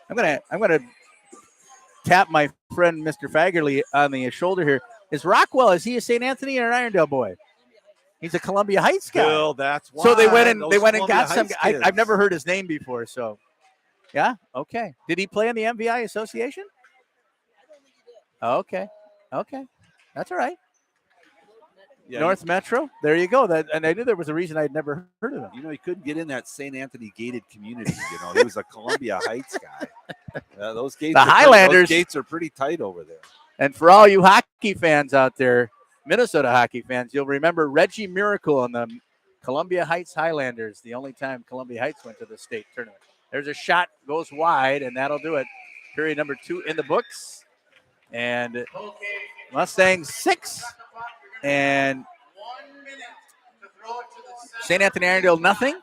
I'm gonna tap my friend Mr. Fagerly on the shoulder here. Is he a St. Anthony or an Irondale boy? He's a Columbia Heights guy. Bill, that's why. So they went and those got Columbia some. Heights I've kids. never heard his name before. So, yeah, okay. Did he play in the MVI Association? Okay, that's all right. Yeah, North Metro. There you go. And I knew there was a reason I'd never heard of him. You know, he couldn't get in that St. Anthony gated community. You know, he was a Columbia Heights guy. Those gates, The Highlanders- those gates are pretty tight over there. And for all you hockey fans out there, Minnesota hockey fans, you'll remember Reggie Miracle on the Columbia Heights Highlanders, the only time Columbia Heights went to the state tournament. There's a shot, goes wide, and that'll do it. Period number 2 in the books. And Mustangs 6. And 1 minute to throw it to the St. Anthony Irondale nothing.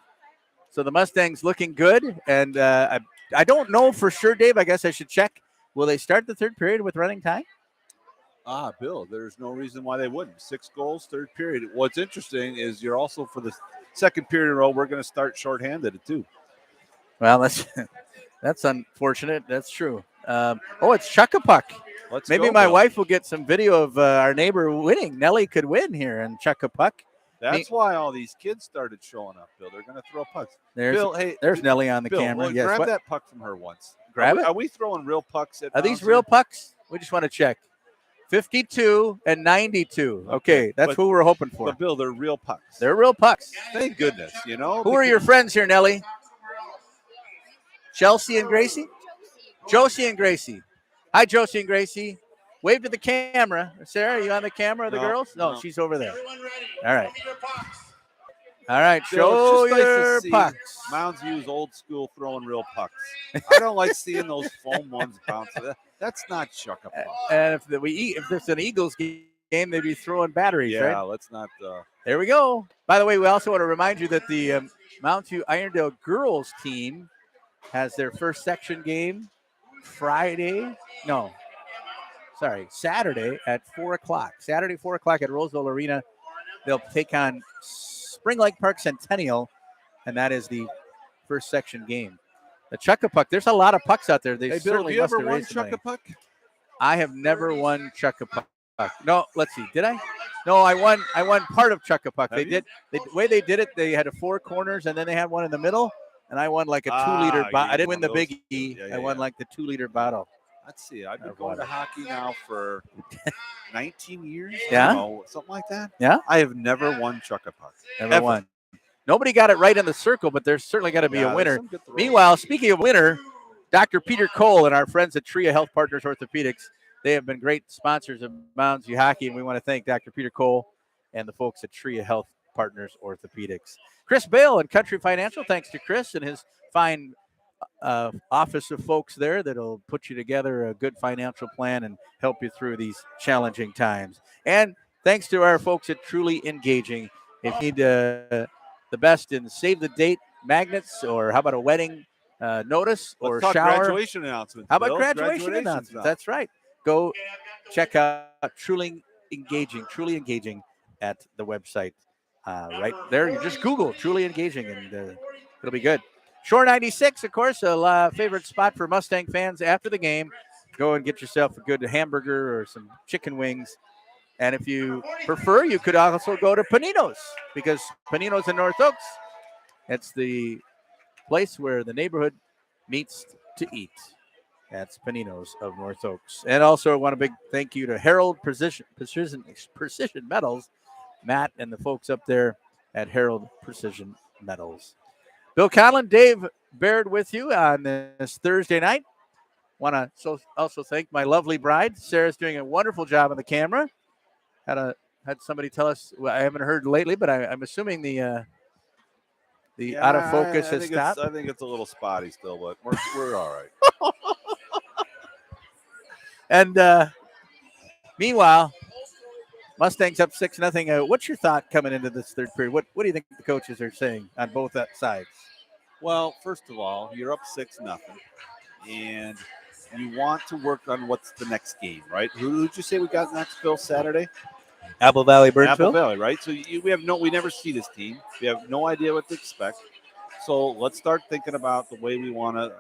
So the Mustangs looking good. And I don't know for sure, Dave. I guess I should check. Will they start the third period with running time? Bill, there's no reason why they wouldn't. 6 goals, third period. What's interesting is you're also, for the second period in a row, we're going to start shorthanded too. Well, that's unfortunate. That's true. It's Chuck-a-Puck. Maybe my wife will get some video of our neighbor winning. Nellie could win here in Chuck-a-Puck. That's why all these kids started showing up, Bill. They're going to throw pucks. There's Nellie on the Bill, camera. Well, yes. grab What? that puck from her once. Grab it? Are we throwing real pucks at Are these Mounds real here? pucks? We just want to check. 52 and 92. Okay, that's But- who we're hoping for. But, Bill, they're real pucks. They're real pucks. Thank goodness, you know. Who are your friends here, Nellie? Chelsea and Gracie? Josie and Gracie. Hi, Josie and Gracie. Wave to the camera. Sarah, are you on the camera, the No, girls? No, no. she's over there. Everyone ready? All right. Show me your pucks. All right, Bill, show it's just nice to your see pucks. Mounds use old school throwing real pucks. I don't like seeing those foam ones bounce. That's not Chuck-a-Puck. And if there's an Eagles game, they'd be throwing batteries, Yeah, right? let's not. There we go. By the way, we also want to remind you that the Mount View Irondale girls team has their first section game Saturday at 4 o'clock. Saturday, 4 o'clock at Roseville Arena. They'll take on Spring Lake Park Centennial, and that is the first section game. The Chuck-a-Puck, there's a lot of pucks out there. They Hey, Bill, have certainly you must ever have won raised some money. Chuck-a-Puck? I have never won Chuck-a-Puck. No, let's see. Did I? No, I won part of Chuck-a-Puck. Have you? The way they did it, they had 4 corners, and then they had one in the middle, and I won like a 2-liter bottle. I didn't win the one of big those. E. Yeah, I won like the 2-liter bottle. Let's see. I've been Of going to water. hockey now for 19 years. Yeah? I don't know, something like that. Yeah? I have never won Chuck-a-Puck. Never Ever. won. Nobody got it right in the circle, but there's certainly got to be Yeah, a there's winner. some good throws. Meanwhile, speaking of winner, Dr. Peter Cole and our friends at Tria Health Partners Orthopedics, they have been great sponsors of Mounds View Hockey, and we want to thank Dr. Peter Cole and the folks at Tria Health Partners Orthopedics. Chris Bale and Country Financial, thanks to Chris and his fine office of folks there that'll put you together a good financial plan and help you through these challenging times. And thanks to our folks at Truly Engaging. If you need the best in save the date magnets, or how about a wedding notice or Let's talk shower? graduation announcements. How about Bill. graduation announcements? now. That's right. Go check out Truly Engaging at the website right there. You just Google Truly Engaging, and it'll be good. Shore 96, of course, a favorite spot for Mustang fans after the game. Go and get yourself a good hamburger or some chicken wings. And if you prefer, you could also go to Panino's, because Panino's in North Oaks, it's the place where the neighborhood meets to eat. That's Panino's of North Oaks. And also I want a big thank you to Harold Precision Metals, Matt and the folks up there at Harold Precision Metals. Bill Conlon, Dave Baird with you on this Thursday night. Want to also thank my lovely bride. Sarah's doing a wonderful job on the camera. Had somebody tell us. Well, I haven't heard lately, but I'm assuming the out of focus has stopped. I think it's a little spotty still, but we're all right. And meanwhile, Mustangs up 6-0. What's your thought coming into this third period? What do you think the coaches are saying on both sides? Well, first of all, you're up 6-0, and you want to work on what's the next game, right? Who did you say we got next, Bill, Saturday? Apple Valley, Burnsville. Apple Valley, right? So we never see this team. We have no idea what to expect. So let's start thinking about the way we want to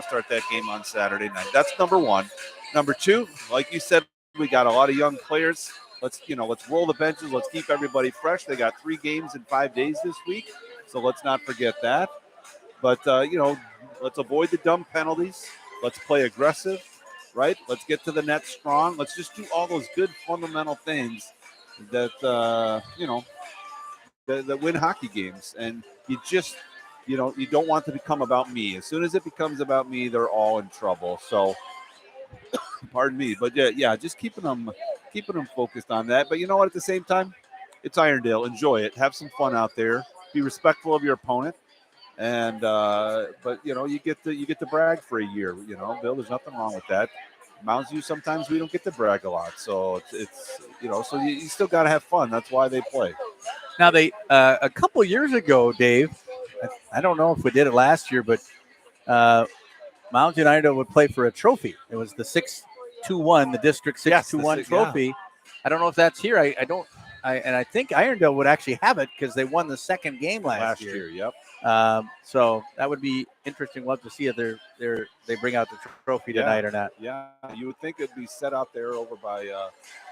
start that game on Saturday night. That's number one. Number two, like you said, we got a lot of young players. Let's roll the benches. Let's keep everybody fresh. They got 3 games in 5 days this week, so let's not forget that. But let's avoid the dumb penalties. Let's play aggressive, right? Let's get to the net strong. Let's just do all those good fundamental things that that win hockey games. And you don't want to become about me. As soon as it becomes about me, they're all in trouble. So, pardon me, but yeah, just keeping them focused on that. But you know what? At the same time, it's Irondale. Enjoy it. Have some fun out there. Be respectful of your opponent. And but you get to brag for a year. Bill, there's nothing wrong with that. Mounds, sometimes we don't get to brag a lot. So it's so you still got to have fun. That's why they play. Now they a couple years ago, Dave. I don't know if we did it last year, but Mounds United would play for a trophy. It was the 6-2-1, the district 6-2-1 trophy. Yeah. I don't know if that's here. I think Irondale would actually have it because they won the second game last year. Yep. So that would be interesting. We'll have to see if they bring out the trophy tonight or not. Yeah, you would think it'd be set out there over by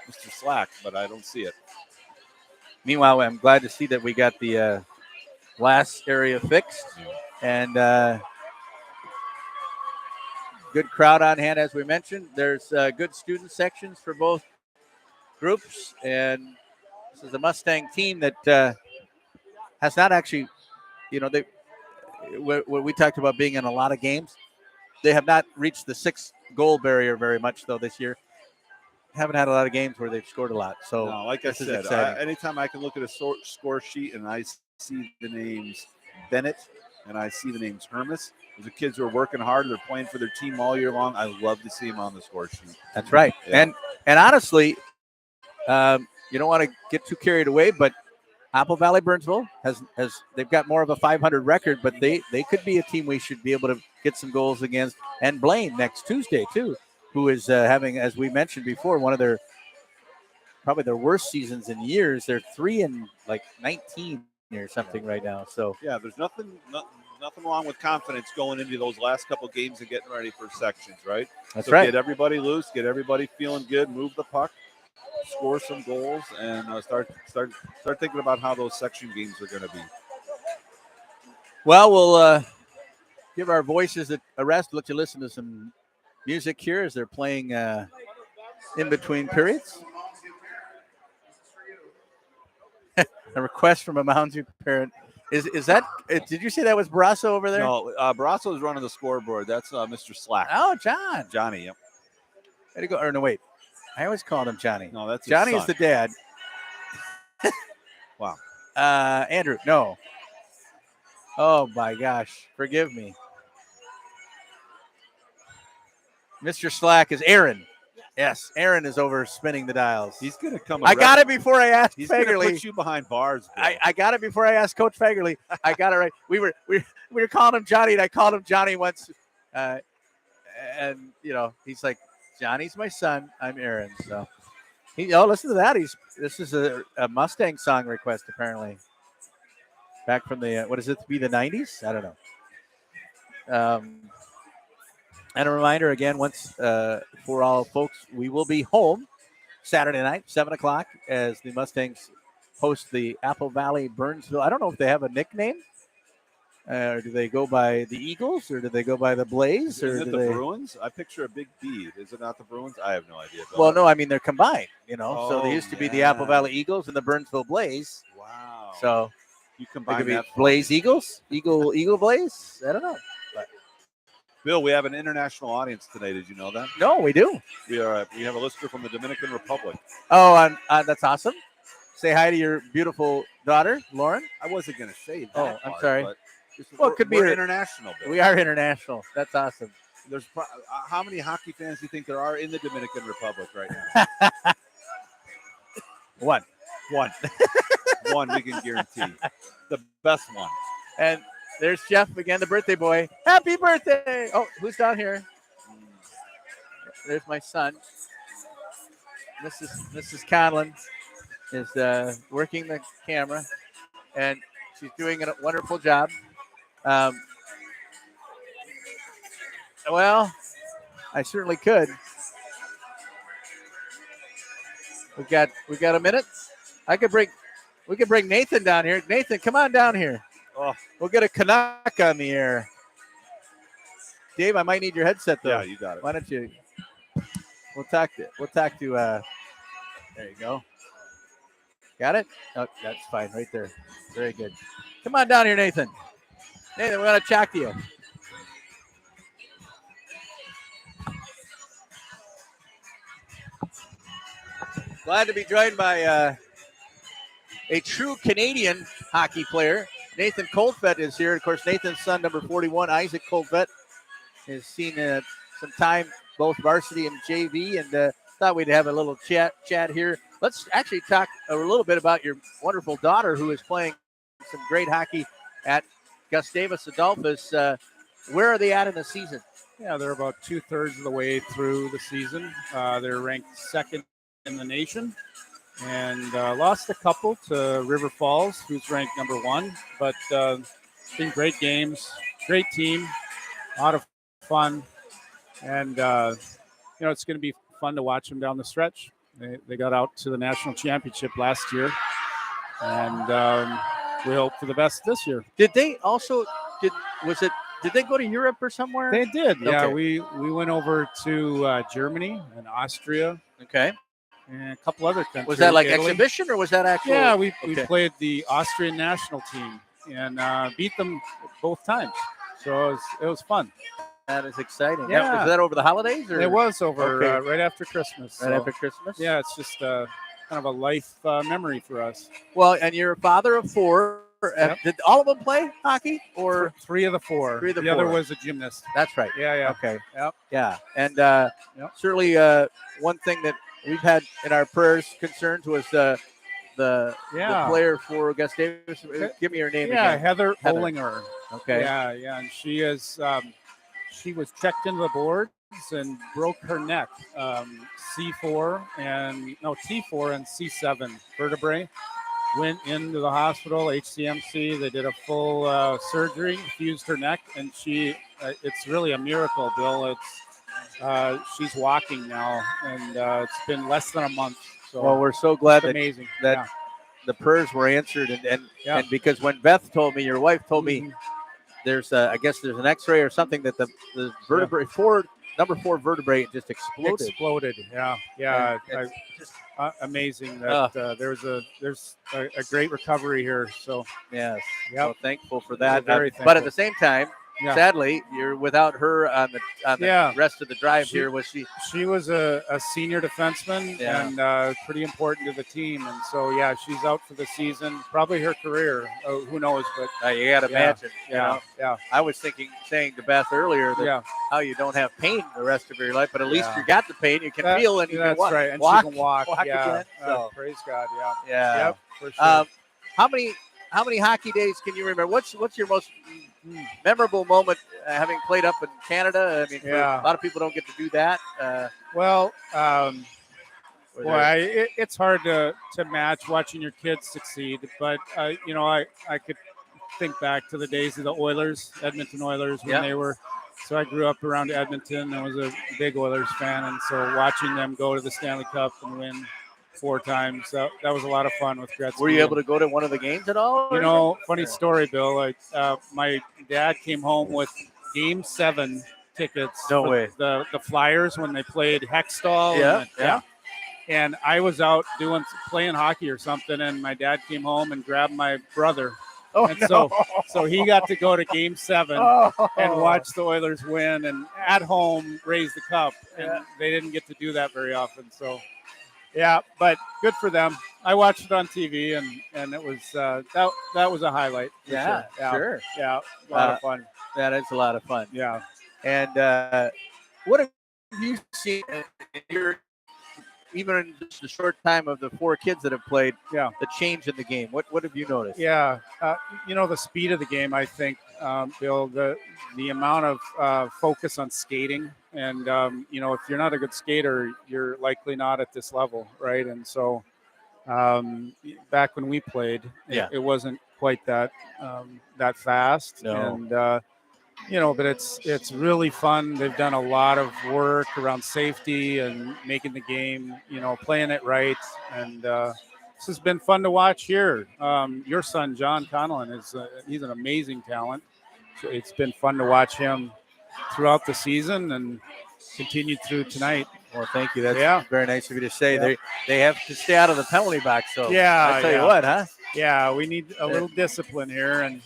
Mr. Slack, but I don't see it. Meanwhile, I'm glad to see that we got the glass area fixed and good crowd on hand, as we mentioned. There's good student sections for both groups, and this is a Mustang team that has not actually, what we talked about being in a lot of games. They have not reached the 6-goal barrier very much, though, this year. Haven't had a lot of games where they've scored a lot. So, no, like I said, anytime I can look at a score sheet and I see the names Bennett and I see the names Hermes, those are kids who are working hard. They're playing for their team all year long. I love to see them on the score sheet. That's right. Yeah. And honestly, you don't want to get too carried away, but Apple Valley Burnsville has they've got more of a 500 record, but they could be a team we should be able to get some goals against. And Blaine next Tuesday too, who is having, as we mentioned before, one of probably their worst seasons in years. They're 3-19 or something right now. So yeah, there's nothing wrong with confidence going into those last couple games and getting ready for sections, right? That's right. Get everybody loose, get everybody feeling good, move the puck, score some goals, and start thinking about how those section games are going to be. Well, we'll give our voices a rest. Let you listen to some music here as they're playing in between periods. A request from a Mounds parent. Is that? Did you say that was Barrasso over there? No, Barrasso is running the scoreboard. That's Mr. Slack. Oh, Johnny. Yep. Way to go. Or no, wait. I always called him Johnny. No, that's Johnny is the dad. Wow. Andrew, no. Oh my gosh, forgive me. Mr. Slack is Aaron. Yes, Aaron is over spinning the dials. He's going to come. I got it before I asked He's Fagerly. He's going to put you behind bars. I got it before I asked Coach Fagerly. I got it right. We were calling him Johnny, and I called him Johnny once. And he's like, Johnny's my son. I'm Aaron. So listen to that. This is a Mustang song request apparently. Back from the what is it to be the 90s? I don't know. And a reminder again, once for all folks, we will be home Saturday night, 7:00, as the Mustangs host the Apple Valley Burnsville. I don't know if they have a nickname. Or do they go by the Eagles, or do they go by the Blaze? Is or it the Bruins? I picture a big B. Is it not the Bruins? I have no idea. Well, no, I mean they're combined. So they used to be the Apple Valley Eagles and the Burnsville Blaze. Wow. So you combine that Blaze Eagles, Eagle Blaze. I don't know. But Bill, we have an international audience today. Did you know that? No, we do. We have a listener from the Dominican Republic. Oh, that's awesome. Say hi to your beautiful daughter, Lauren. I wasn't going to say that. Oh, I'm part, sorry. but Well, it could be we're her- international. Bill. We are international. That's awesome. There's how many hockey fans do you think there are in the Dominican Republic right now? One. One we can guarantee. The best one. And there's Jeff again, the birthday boy. Happy birthday! Oh, who's down here? There's my son. Mrs. Conlon is working the camera, and she's doing a wonderful job. Well, I certainly could. We got a minute. We could bring Nathan down here. Nathan, come on down here. Oh. We'll get a Canuck on the air. Dave, I might need your headset though. Yeah, you got it. Why don't you? We'll talk to. There you go. Got it? Oh, that's fine right there. Very good. Come on down here, Nathan. Nathan, we want to chat to you. Glad to be joined by a true Canadian hockey player. Nathan Coldfett is here. Of course, Nathan's son, number 41, Isaac Coldfett, has seen some time, both varsity and JV, and thought we'd have a little chat here. Let's actually talk a little bit about your wonderful daughter, who is playing some great hockey at Gustavus Adolphus. Where are they at in the season? Yeah, they're about 2/3 of the way through the season. They're ranked second in the nation, and lost a couple to River Falls, who's ranked number 1. But been great games, great team, a lot of fun, and it's going to be fun to watch them down the stretch. They got out to the national championship last year, and we hope for the best this year. Did they also did they go to Europe or somewhere? They did, yeah. Okay. We went over to Germany and Austria Okay. and a couple other countries. Was that like Italy. exhibition or was that actual? Yeah, we Okay. played the Austrian national team and beat them both times. So it was fun. That is exciting. Yeah. Was that over the holidays? Or? It was over Okay. right after Christmas. Right so, after Christmas? Yeah, it's just kind of a life memory for us. Well, and you're a father of 4. Yep. Did all of them play hockey? Or Three of the four. Three of the other four. was a gymnast. That's right. Yeah. Okay. Yep. Yeah. And Yep. certainly one thing that we've had in our prayers concerns was the player for Gustavus. Give me her name Yeah, again. Heather Heather. Ollinger. Okay. Yeah, and she is. She was checked into the boards and broke her neck, T4 and C7 vertebrae. Went into the hospital, HCMC. They did a full surgery, fused her neck, and it's really a miracle, Bill. She's walking now, and it's been less than a month. So Well, we're so glad it's that amazing that the prayers were answered, and Yeah. and because when Beth told me, your wife told me, Mhm. there's I guess there's an X-ray or something that the vertebrae number 4 vertebrae just exploded. Exploded. Yeah. And it's just Amazing that there's a great recovery here. So yes, Yep. so thankful for that. Very But thankful. at the same time, Yeah. sadly, you're without her on the Yeah. rest of the drive She- here. Was she? she was a senior defenseman Yeah. and pretty important to the team. And so, yeah, she's out for the season, probably her career. Who knows? But You got to Yeah. imagine. You yeah, know? yeah, I was saying to Beth earlier that yeah. how you don't have pain the rest of your life, but at least Yeah. you got the pain. You can That- feel and you can That's walk. right. And walk, she can walk. yeah. again. So, Praise God. Yeah. yeah. Yep. For sure. How many hockey days can you remember? What's your most memorable moment having played up in Canada? I mean, Yeah. a lot of people don't get to do that. Well, Were boy, there- it's hard to match watching your kids succeed. But, I could think back to the days of the Oilers, Edmonton Oilers, when Yeah. they were. So I grew up around Edmonton. I was a big Oilers fan. And so watching them go to the Stanley Cup and win 4 times, that was a lot of fun with Gretzky. were you able to go to one of the games at all? You know, funny story, Bill. Like, my dad came home with Game 7 tickets. No for way. The Flyers when they played Hextall. Yeah. And I was out playing hockey or something, and my dad came home and grabbed my brother Oh, and no. so he got to go to Game 7 and watch the Oilers win and at home raise the cup. And they didn't get to do that very often. So, yeah, but good for them. I watched it on TV, and it was that was a highlight. For Yeah, sure. sure. Yeah, a lot of fun. That is a lot of fun. Yeah. And what have you seen in your, even in just the short time of the 4 kids that have played, Yeah. the change in the game? What have you noticed? Yeah, the speed of the game. I think, Bill, the amount of focus on skating, and if you're not a good skater, you're likely not at this level, right? And so, back when we played, it wasn't quite that fast, No. and but it's really fun. They've done a lot of work around safety and making the game, playing it right, and this has been fun to watch here. Your son, John Conlon, he's an amazing talent. So it's been fun to watch him throughout the season and continued through tonight. Well, thank you. That's very nice of you to say. Yeah. They have to stay out of the penalty box. So Yeah, I tell you what, huh? Yeah, we need a little discipline here, and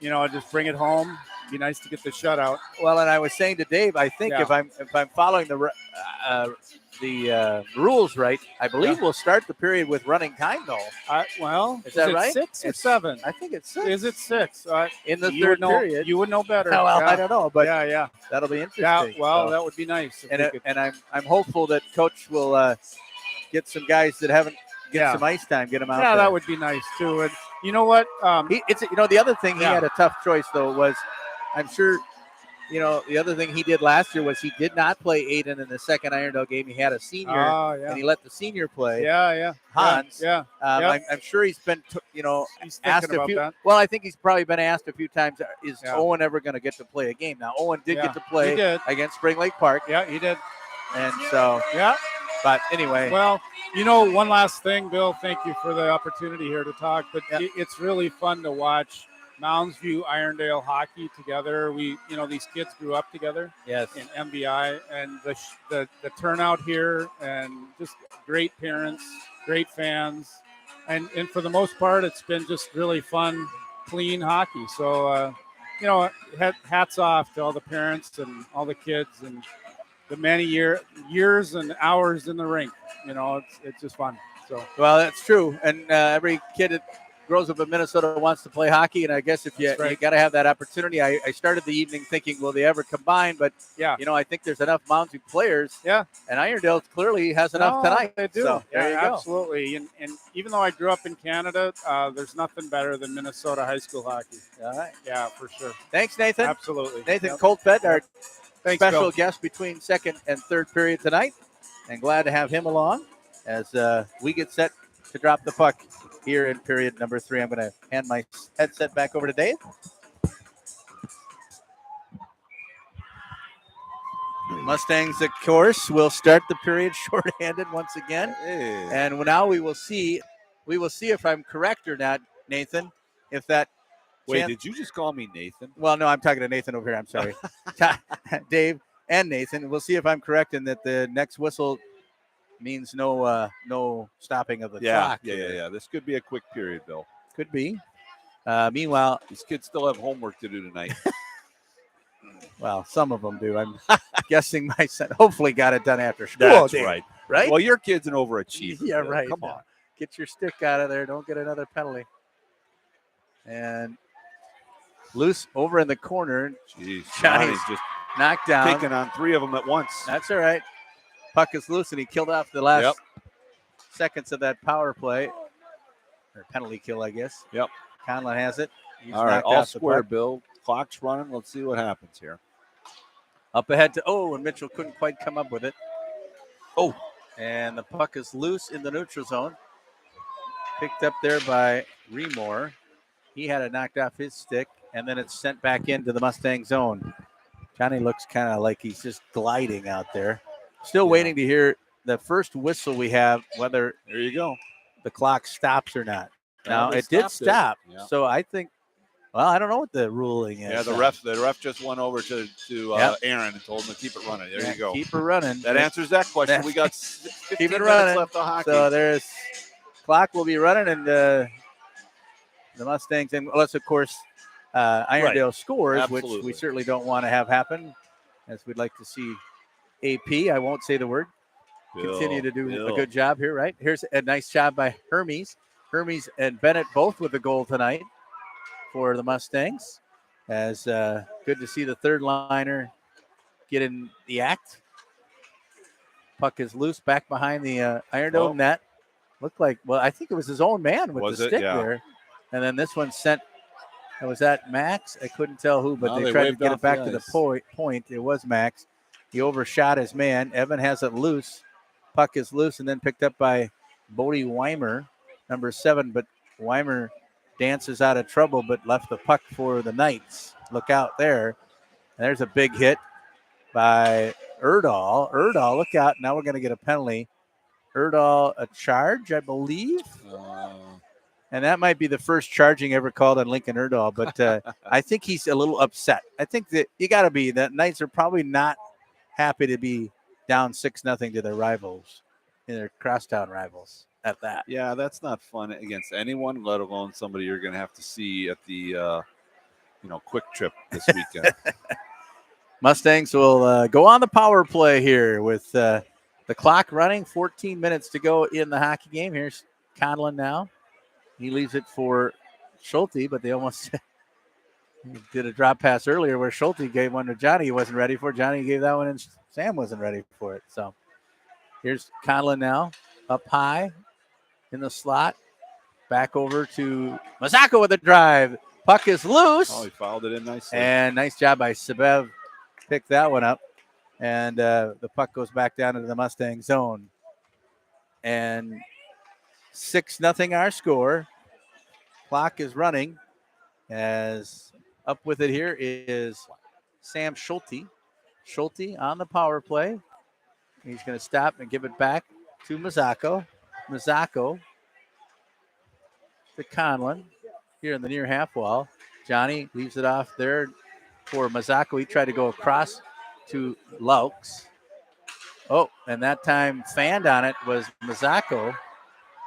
just bring it home. Be nice to get the shutout. Well, and I was saying to Dave, I think if I'm following the rules right, I believe we'll start the period with running time, though. Is that it right? 6 or 7? I think it's 6. Is it 6? In the third period. You would know better. Well, I don't know, but yeah, that'll be interesting. Yeah, well, So, that would be nice. and I'm hopeful that Coach will get some guys that haven't get some ice time, get them out. Yeah, there. that would be nice too. And you know what? The other thing he had a tough choice though was, I'm sure. The other thing he did last year was he did not play Aiden in the second Irondale game. He had a senior, and he let the senior play. Hans. I'm sure he's been, he's asked a few. that. Well, I think he's probably been asked a few times. Is Owen ever going to get to play a game? Now, Owen did get to play against Spring Lake Park. Yeah, he did. And so, But anyway. Well, one last thing, Bill. Thank you for the opportunity here to talk. But it's really fun to watch Mounds view Irondale hockey together. These kids grew up together. Yes. In MBI, and the turnout here, and just great parents, great fans, and for the most part, it's been just really fun, clean hockey. So, hats off to all the parents and all the kids and the many years and hours in the rink. It's just fun. So. Well, that's true, and every kid that grows up in Minnesota wants to play hockey, and I guess if you got to have that opportunity. I started the evening thinking, will they ever combine? But I think there's enough Mounds players. Yeah, and Irondale clearly has enough tonight. They do. So, there you go. Absolutely. And even though I grew up in Canada, there's nothing better than Minnesota high school hockey. All right. Yeah, for sure. Thanks, Nathan. Absolutely. Nathan Coltfed, our special Bill. guest between second and third period tonight, and glad to have him along as we get set to drop the puck here in period number 3. I'm going to hand my headset back over to Dave. Mustangs, of course, will start the period shorthanded once again. Hey. And now we will see if I'm correct or not, Nathan. If that Wait, did you just call me Nathan? Well, no, I'm talking to Nathan over here. I'm sorry. Dave and Nathan. We'll see if I'm correct in that the next whistle means no stopping of the clock. Yeah. This could be a quick period, Bill. Could be. Meanwhile, these kids still have homework to do tonight. Well, some of them do. I'm guessing my son hopefully got it done after school. That's Dave. right. Right? Well, your kid's an overachiever. Yeah, Bill. right. Come on. Get your stick out of there. Don't get another penalty. And loose over in the corner. Jeez, Johnny's just knocked down. taking on 3 of them at once. That's all right. Puck is loose, and he killed off the last seconds of that power play. Or penalty kill, I guess. Yep. Conlon has it. He's All right, knocked all off the square, puck. Bill. Clock's running. Let's see what happens here. Up ahead to, and Mitchell couldn't quite come up with it. And the puck is loose in the neutral zone. Picked up there by Remore. He had it knocked off his stick, and then it's sent back into the Mustang zone. Johnny looks kind of like he's just gliding out there. Still waiting to hear the first whistle we have, whether There you go. the clock stops or not. Now, they it did stopped it. stop. Yeah. So I think, I don't know what the ruling is. Yeah, the ref just went over to Aaron and told him to keep it running. There you go. Keep it running. That answers that question. We got 15 Keep it minutes running. left of hockey. So there's clock will be running, and the the Mustangs, unless, of course, Irondale scores, which we Absolutely. certainly don't want to have happen, as we'd like to see AP, I won't say the word, continue to do a good job here, right? Here's a nice job by Hermes. Hermes and Bennett both with a goal tonight for the Mustangs. As good to see the third liner get in the act. Puck is loose back behind the Irondale net. Looked like, well, I think it was his own man with the stick there. And then this one sent, was that Max? I couldn't tell who, but they tried to get it back to the point. It was Max. He overshot his man. Evan has it loose. Puck is loose and then picked up by Bodie Weimer, number 7. But Weimer dances out of trouble, but left the puck for the Knights. Look out there. And there's a big hit by Irondale. Irondale, look out. Now we're going to get a penalty. Irondale, a charge, I believe. And that might be the first charging ever called on Lincoln Irondale. But I think he's a little upset. I think that you got to be. The Knights are probably not happy to be down 6-0 to their rivals, in their crosstown rivals at that. Yeah, that's not fun against anyone, let alone somebody you're going to have to see at the, quick trip this weekend. Mustangs will go on the power play here with the clock running. 14 minutes to go in the hockey game. Here's Conlon now. He leaves it for Schulte, but they almost did a drop pass earlier where Schulte gave one to Johnny he wasn't ready for. Johnny gave that one and Sam wasn't ready for it. So here's Conlon now, up high in the slot. Back over to Mazako with a drive. Puck is loose. Oh, he fouled it in nicely. And nice job by Sebev. Picked that one up. And the puck goes back down into the Mustang zone. And 6-0 our score. Clock is running. As up with it here is Sam Schulte. Schulte on the power play. He's going to stop and give it back to Mazako. Mazako to Conlon here in the near half wall. Johnny leaves it off there for Mazako. He tried to go across to Laux. Oh, and that time fanned on it was Mazako.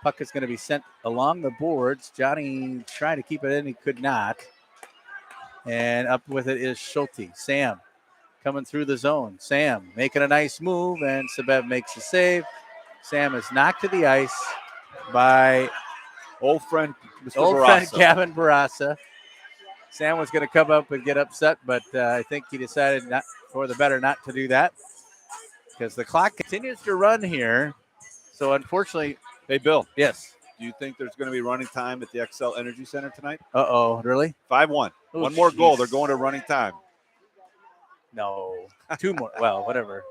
Puck is going to be sent along the boards. Johnny trying to keep it in. He could not. And up with it is Schulte. Sam coming through the zone. Sam making a nice move, and Sebev makes a save. Sam is knocked to the ice by old friend Gavin Barassa. Sam was going to come up and get upset, but I think he decided not for the better not to do that because the clock continues to run here. So unfortunately, hey Bill. Yes. Do you think there's going to be running time at the XL Energy Center tonight? Uh-oh, really? 5-1. One more goal. They're going to running time. No, 2 more. Well, whatever.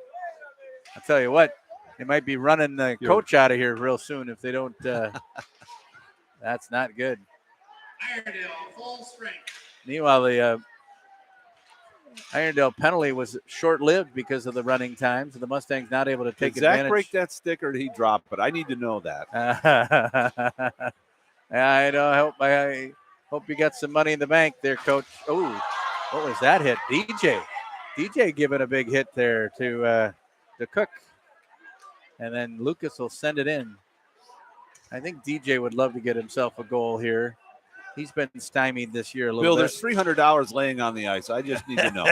I'll tell you what, they might be running the coach out of here real soon if they don't. That's not good. Irondale, full strength. Meanwhile, the Irondale penalty was short-lived because of the running times, and the Mustangs not able to take advantage. Did Zach break that stick or did he drop it? I need to know that. I hope you got some money in the bank there, Coach. Oh, what was that hit? DJ giving a big hit there to Cook. And then Lucas will send it in. I think DJ would love to get himself a goal here. He's been stymied this year a little Bill, bit. there's $300 laying on the ice. I just need to know.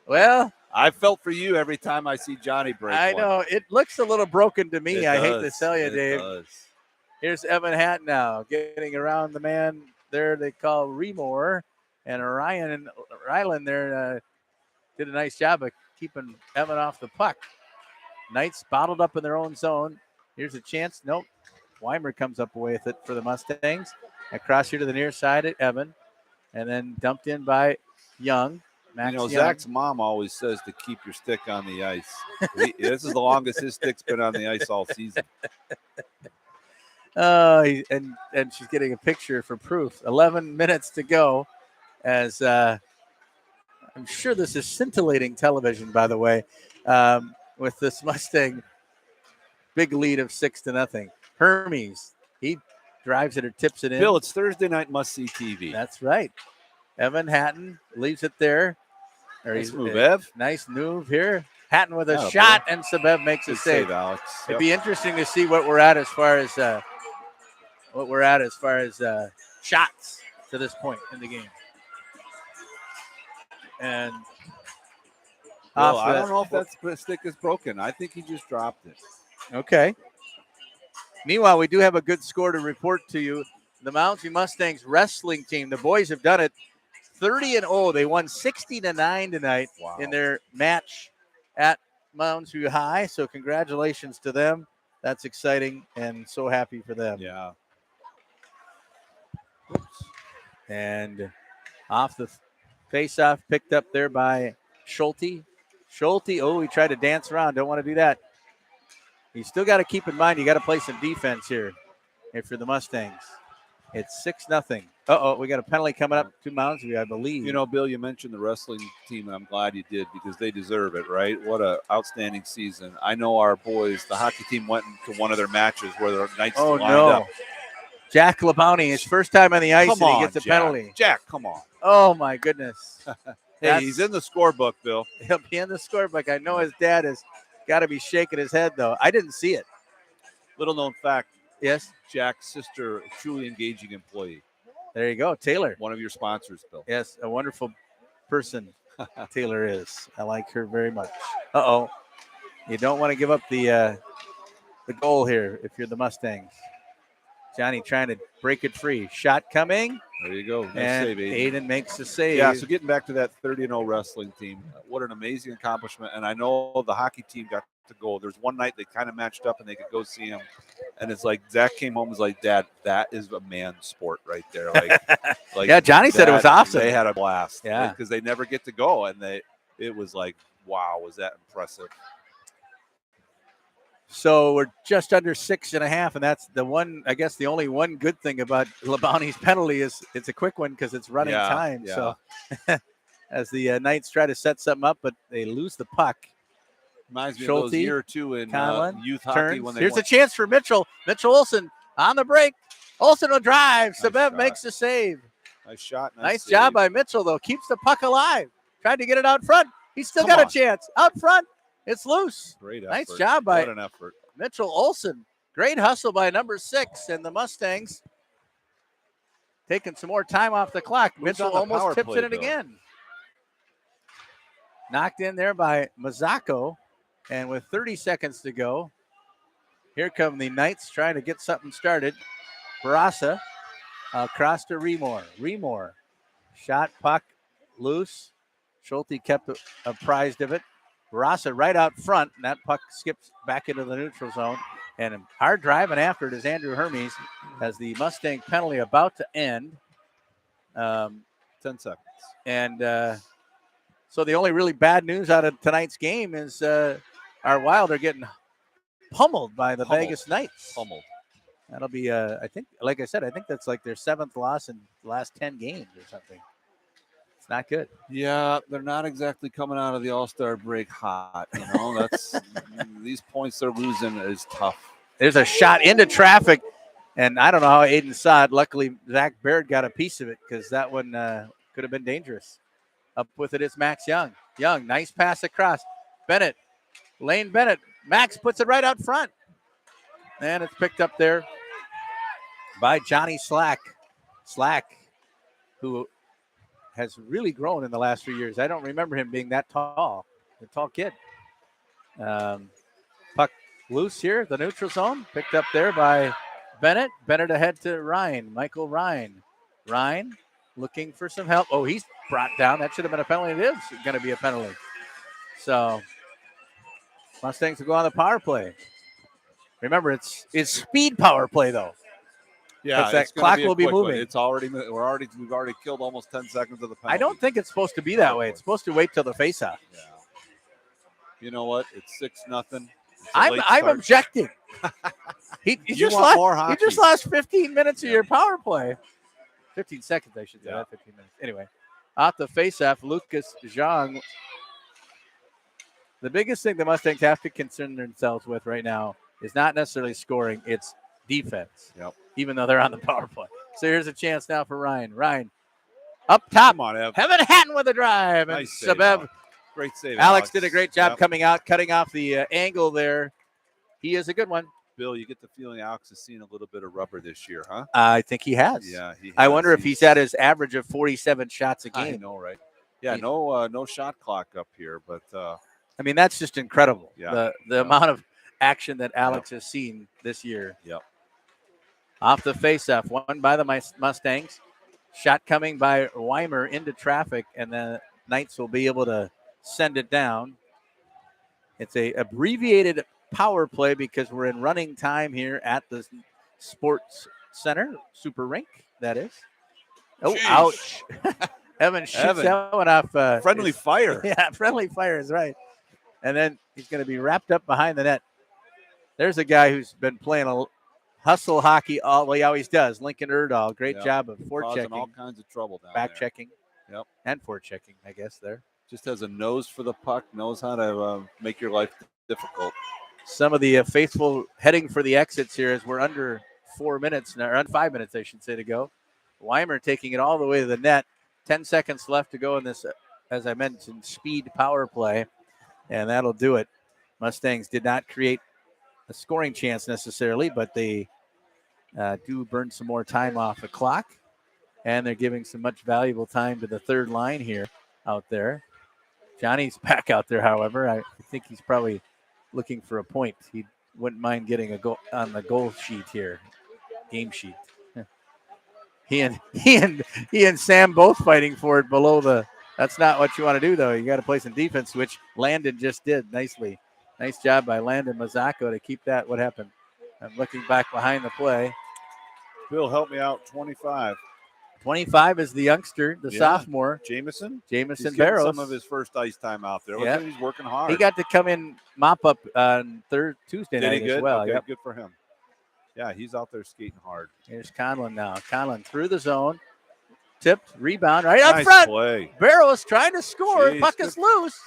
Well, I felt for you every time I see Johnny break I one. know. It looks a little broken to me. I hate to tell you, It Dave. does. Here's Evan Hatton now getting around the man there they call Remore. And Ryland there did a nice job of keeping Evan off the puck. Knights bottled up in their own zone. Here's a chance. Nope. Weimer comes up with it for the Mustangs. Across here to the near side at Evan. And then dumped in by Young. Max Young. Zach's mom always says to keep your stick on the ice. This is the longest his stick's been on the ice all season. And she's getting a picture for proof. 11 minutes to go. As I'm sure this is scintillating television, by the way, with this Mustang big lead of 6-0. Hermes, he drives it or tips it in. Bill, it's Thursday night must-see TV. That's right. Evan Hatton leaves it there. Nice move, Ev. Nice move here. Hatton with a shot, and Sebev makes a save. Alex. It'd be interesting to see what we're at as far as what we're at as far as shots to this point in the game. And Bill, I don't know if that stick is broken. I think he just dropped it. Okay. Meanwhile, we do have a good score to report to you. The Mounds Mustangs wrestling team, the boys have done it 30-0. They won 60-9 tonight in their match at Mounds High. So congratulations to them. That's exciting and so happy for them. Yeah. Oops. And off the face-off, picked up there by Schulte. Oh, he tried to dance around. Don't want to do that. You still got to keep in mind you got to play some defense here if you're the Mustangs. It's 6-0. We got a penalty coming up to Mounds View, I believe. You know, Bill, you mentioned the wrestling team, and I'm glad you did because they deserve it, right? What an outstanding season. I know our boys, the hockey team, went into one of their matches where their Knights lined up. Jack Labonte, his first time on the ice, and he gets a penalty. Jack, come on. Oh, my goodness. Hey, he's in the scorebook, Bill. He'll be in the scorebook. I know his dad has got to be shaking his head, though. I didn't see it. Little known fact. Yes. Jack's sister, a truly engaging employee. There you go, Taylor. One of your sponsors, Bill. Yes, a wonderful person Taylor is. I like her very much. You don't want to give up the goal here if you're the Mustangs. Johnny trying to break it free. Shot coming. There you go. Nice and save, Aiden. Aiden makes the save. Yeah, so getting back to that 30-0 wrestling team, what an amazing accomplishment. And I know the hockey team got to go. There's one night they kind of matched up and they could go see him. And it's like Zach came home and was like, Dad, that is a man sport right there. Like yeah, Johnny said it was awesome. They had a blast. Yeah. Because they never get to go. And it was like, wow, was that impressive. So we're just under 6.5, and that's the one. I guess the only one good thing about Labonte's penalty is it's a quick one because it's running time. Yeah. So as the Knights try to set something up, but they lose the puck. Reminds me Schulte, of those year or two in youth hockey turns. when they Here's a chance for Mitchell. Mitchell Olsen on the break. Olsen will drive. Nice Sabev shot. makes the save. Nice shot. Nice save. job by Mitchell, though. Keeps the puck alive. Tried to get it out front. He's still got a chance. Out front. It's loose. Great effort. Nice job by what an effort. Mitchell Olsen. Great hustle by number 6. And the Mustangs taking some more time off the clock. Who's Mitchell on the almost power tips play, it in Bill? again. Knocked in there by Mazzacco. And with 30 seconds to go, here come the Knights trying to get something started. Barassa across to Remore. Remore. Shot, puck, loose. Schulte kept apprised of it. Barassa right out front, and that puck skips back into the neutral zone. And hard driving after it is Andrew Hermes as the Mustang penalty about to end. 10 seconds. And so the only really bad news out of tonight's game is our Wild are getting pummeled by the Vegas Knights. Pummeled. That'll be, I think, like I said, I think that's like their 7th loss in the last 10 games or something. It's not good. Yeah, they're not exactly coming out of the All-Star break hot. You know, that's these points they're losing is tough. There's a shot into traffic, and I don't know how Aiden saw it. Luckily, Zach Baird got a piece of it because that one could have been dangerous. Up with it is Max Young. Young, nice pass across. Bennett, Lane Bennett. Max puts it right out front. And it's picked up there by Johnny Slack. Slack, who has really grown in the last few years. I don't remember him being that tall. A tall kid. Puck loose here, the neutral zone. Picked up there by Bennett. Bennett ahead to Ryan. Michael Ryan. Ryan looking for some help. Oh, he's brought down. That should have been a penalty. It is going to be a penalty. So Mustangs will go on the power play. Remember, it's speed power play, though. Yeah, that clock will be moving. It's we've already killed almost 10 seconds of the penalty. I don't think it's supposed to be that way. It's supposed to wait till the faceoff. Yeah. You know what? It's 6-0. I'm objecting. He just lost 15 minutes of your power play. 15 seconds, I should say. Not 15 minutes. Anyway, off the faceoff, Lucas Zhang. The biggest thing the Mustangs have to concern themselves with right now is not necessarily scoring; it's defense. Yep. Even though they're on the power play. So here's a chance now for Ryan. Ryan up top. Come on, Ev. Evan Hatton with a drive. And Nice save, Sabev. Great save. Alex did a great job Yep. coming out, cutting off the angle there. He is a good one. Bill, you get the feeling Alex has seen a little bit of rubber this year, huh? I think he has. Yeah, he has. I wonder if he's at his average of 47 shots a I game. know, right? Yeah, no shot clock up here, but I mean, that's just incredible. Yeah. The amount of action that Alex has seen this year. Yep. Off the faceoff, one by the Mustangs. Shot coming by Weimer into traffic, and the Knights will be able to send it down. It's a abbreviated power play because we're in running time here at the Sports Center, Super Rink, that is. Oh, Jeez. ouch. Evan shoots that one off. Friendly fire. Yeah, friendly fire is right. And then he's going to be wrapped up behind the net. There's a guy who's been playing a hustle hockey he always does. Lincoln Irondale, great job of forechecking. All kinds of trouble down back there. checking. Yep. And forechecking, I guess, there. Just has a nose for the puck, knows how to make your life difficult. Some of the faithful heading for the exits here as we're under 4 minutes, or 5 minutes, I should say, to go. Weimer taking it all the way to the net. 10 seconds left to go in this, as I mentioned, speed power play. And that'll do it. Mustangs did not create a scoring chance necessarily, but they do burn some more time off the clock. And they're giving some much valuable time to the third line here out there. Johnny's back out there, however. I think he's probably looking for a point. He wouldn't mind getting a goal on the goal sheet here, game sheet. He and Sam both fighting for it below the. That's not what you want to do, though. You got to play some defense, which Landon just did nicely. Nice job by Landon Mazzacco to keep that. What happened? I'm looking back behind the play. Bill, help me out. 25. 25 is the youngster, the sophomore. Jamison Jamison Barrows. Some of his first ice time out there. Yeah. He's working hard. He got to come in mop up on Tuesday night as well. Okay, good for him. Yeah, he's out there skating hard. Here's Conlon now. Conlon through the zone. Tipped, rebound, right up nice front. Play. Barrows trying to score. Jeez, Puck is loose.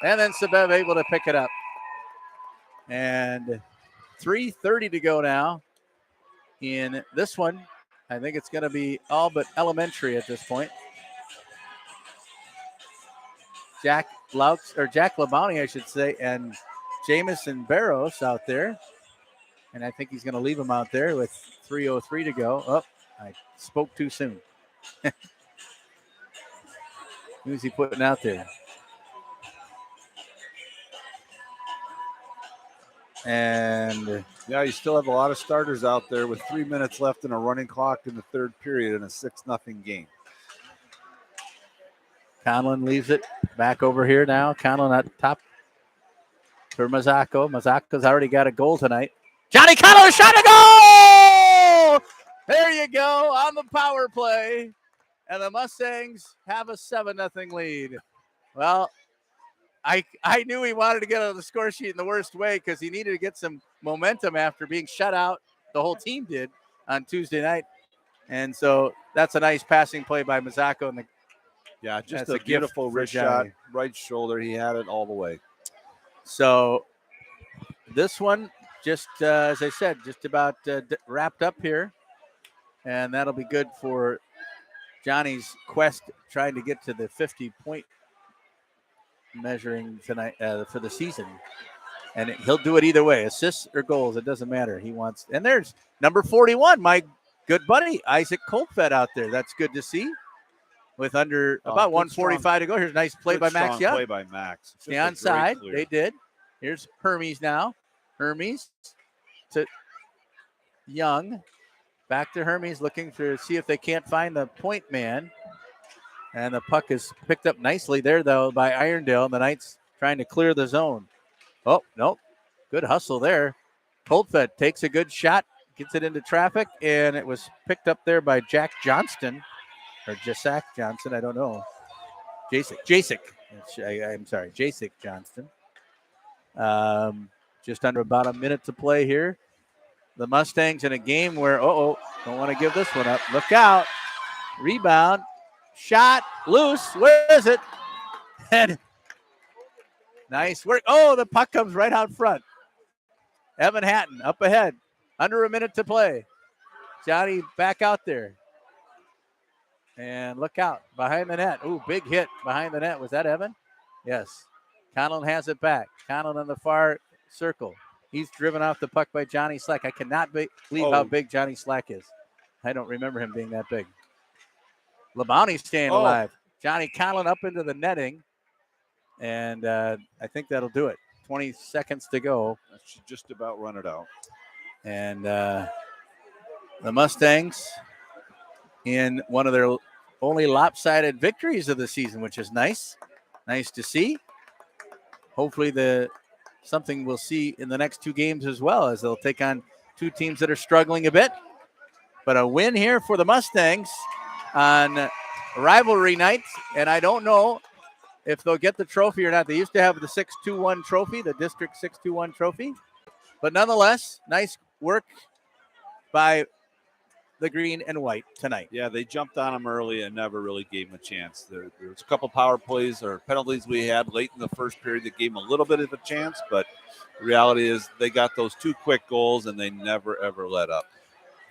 And then Sabev able to pick it up. And 3:30 to go now in this one. I think it's going to be all but elementary at this point. Jack Labounty, I should say, and Jamison Barrows out there. And I think he's going to leave him out there with 3:03 to go. Oh, I spoke too soon. Who's he putting out there? And yeah, you still have a lot of starters out there with 3 minutes left in a running clock in the third period in a 6-0 game. Conlon leaves it back over here now. Conlon at top for Mazzacco. Mazzacco's already got a goal tonight. Johnny Conlon shot a goal! There you go on the power play. And the Mustangs have a 7-0 lead. Well, I knew he wanted to get on the score sheet in the worst way because he needed to get some momentum after being shut out. The whole team did on Tuesday night. And so that's a nice passing play by Mazzacco. Yeah, just a beautiful wrist shot, right shoulder. He had it all the way. So this one, just as I said, just about wrapped up here. And that'll be good for Johnny's quest trying to get to the 50-point measuring tonight for the season. And he'll do it either way, assists or goals. It doesn't matter. He wants. And there's number 41, my good buddy, Isaac Colfed out there. That's good to see. With under about 145 to go. Here's a nice play by Max Young. Play by Max. Stay onside. They did. Here's Hermes now. Hermes to Young. Back to Hermes, looking to see if they can't find the point man. And the puck is picked up nicely there, though, by Irondale. The Knights trying to clear the zone. Oh, nope. Good hustle there. Colfed takes a good shot, gets it into traffic, and it was picked up there by Jack Johnston. Or Jasak Johnson, I don't know. Jasek. I'm sorry, Jasek Johnston. Just under about a minute to play here. The Mustangs in a game where, don't want to give this one up. Look out. Rebound. Shot. Loose. Where is it? And nice work. Oh, the puck comes right out front. Evan Hatton up ahead. Under a minute to play. Johnny back out there. And look out. Behind the net. Ooh, big hit behind the net. Was that Evan? Yes. Conlon has it back. Conlon on the far circle. He's driven off the puck by Johnny Slack. I cannot believe how big Johnny Slack is. I don't remember him being that big. LeBounty's staying alive. Johnny Conlon up into the netting. And I think that'll do it. 20 seconds to go. That should just about run it out. And the Mustangs in one of their only lopsided victories of the season, which is nice. Nice to see. Hopefully something we'll see in the next two games as well, as they'll take on two teams that are struggling a bit. But a win here for the Mustangs on rivalry night. And I don't know if they'll get the trophy or not. They used to have the 6-2-1 trophy, the District 6-2-1 trophy. But nonetheless, nice work by the green and white tonight. Yeah, they jumped on them early and never really gave them a chance. There was a couple power plays or penalties we had late in the first period that gave them a little bit of a chance, but the reality is they got those two quick goals and they never, ever let up.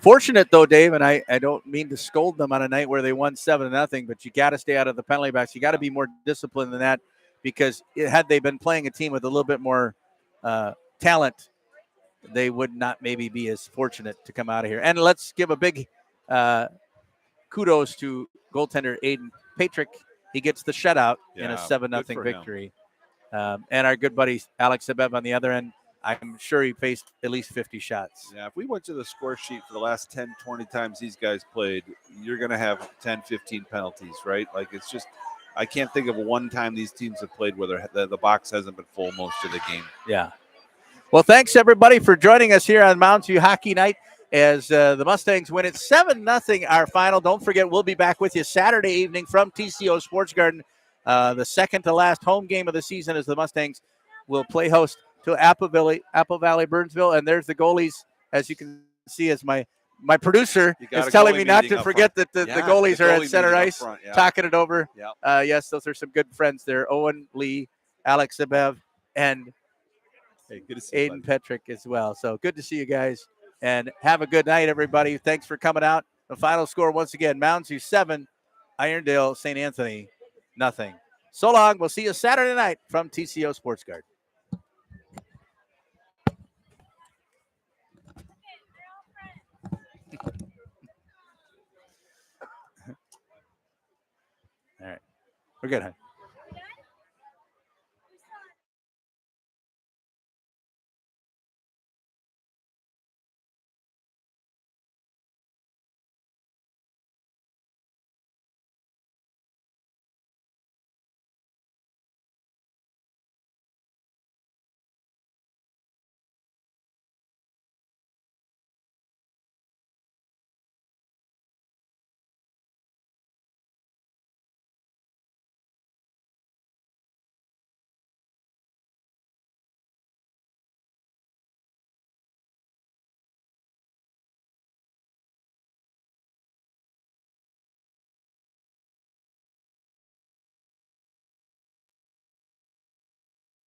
Fortunate, though, Dave, and I don't mean to scold them on a night where they won 7-0, but you got to stay out of the penalty box. You got to be more disciplined than that, because had they been playing a team with a little bit more talent, they would not maybe be as fortunate to come out of here. And let's give a big kudos to goaltender Aiden Patrick. He gets the shutout in a 7-0 victory. And our good buddy Alex Sebev on the other end, I'm sure he faced at least 50 shots. Yeah, if we went to the score sheet for the last 10, 20 times these guys played, you're going to have 10, 15 penalties, right? Like, it's just, I can't think of one time these teams have played where the box hasn't been full most of the game. Yeah. Well, thanks, everybody, for joining us here on Mounds View Hockey Night as the Mustangs win it 7-0, our final. Don't forget, we'll be back with you Saturday evening from TCO Sports Garden, the second to last home game of the season, as the Mustangs will play host to Apple Valley Burnsville. And there's the goalies, as you can see, as my producer is telling me not to forget that the goalies are at center ice, talking it over. Yeah. Yes, those are some good friends there. Owen Lee, Alex Sebev, and good to see you, Aiden Petrick as well. So good to see you guys, and have a good night, everybody. Thanks for coming out. The final score, once again, Mounds 7, Irondale St. Anthony 0. So long. We'll see you Saturday night from TCO Sports Garden. All right. We're good, huh?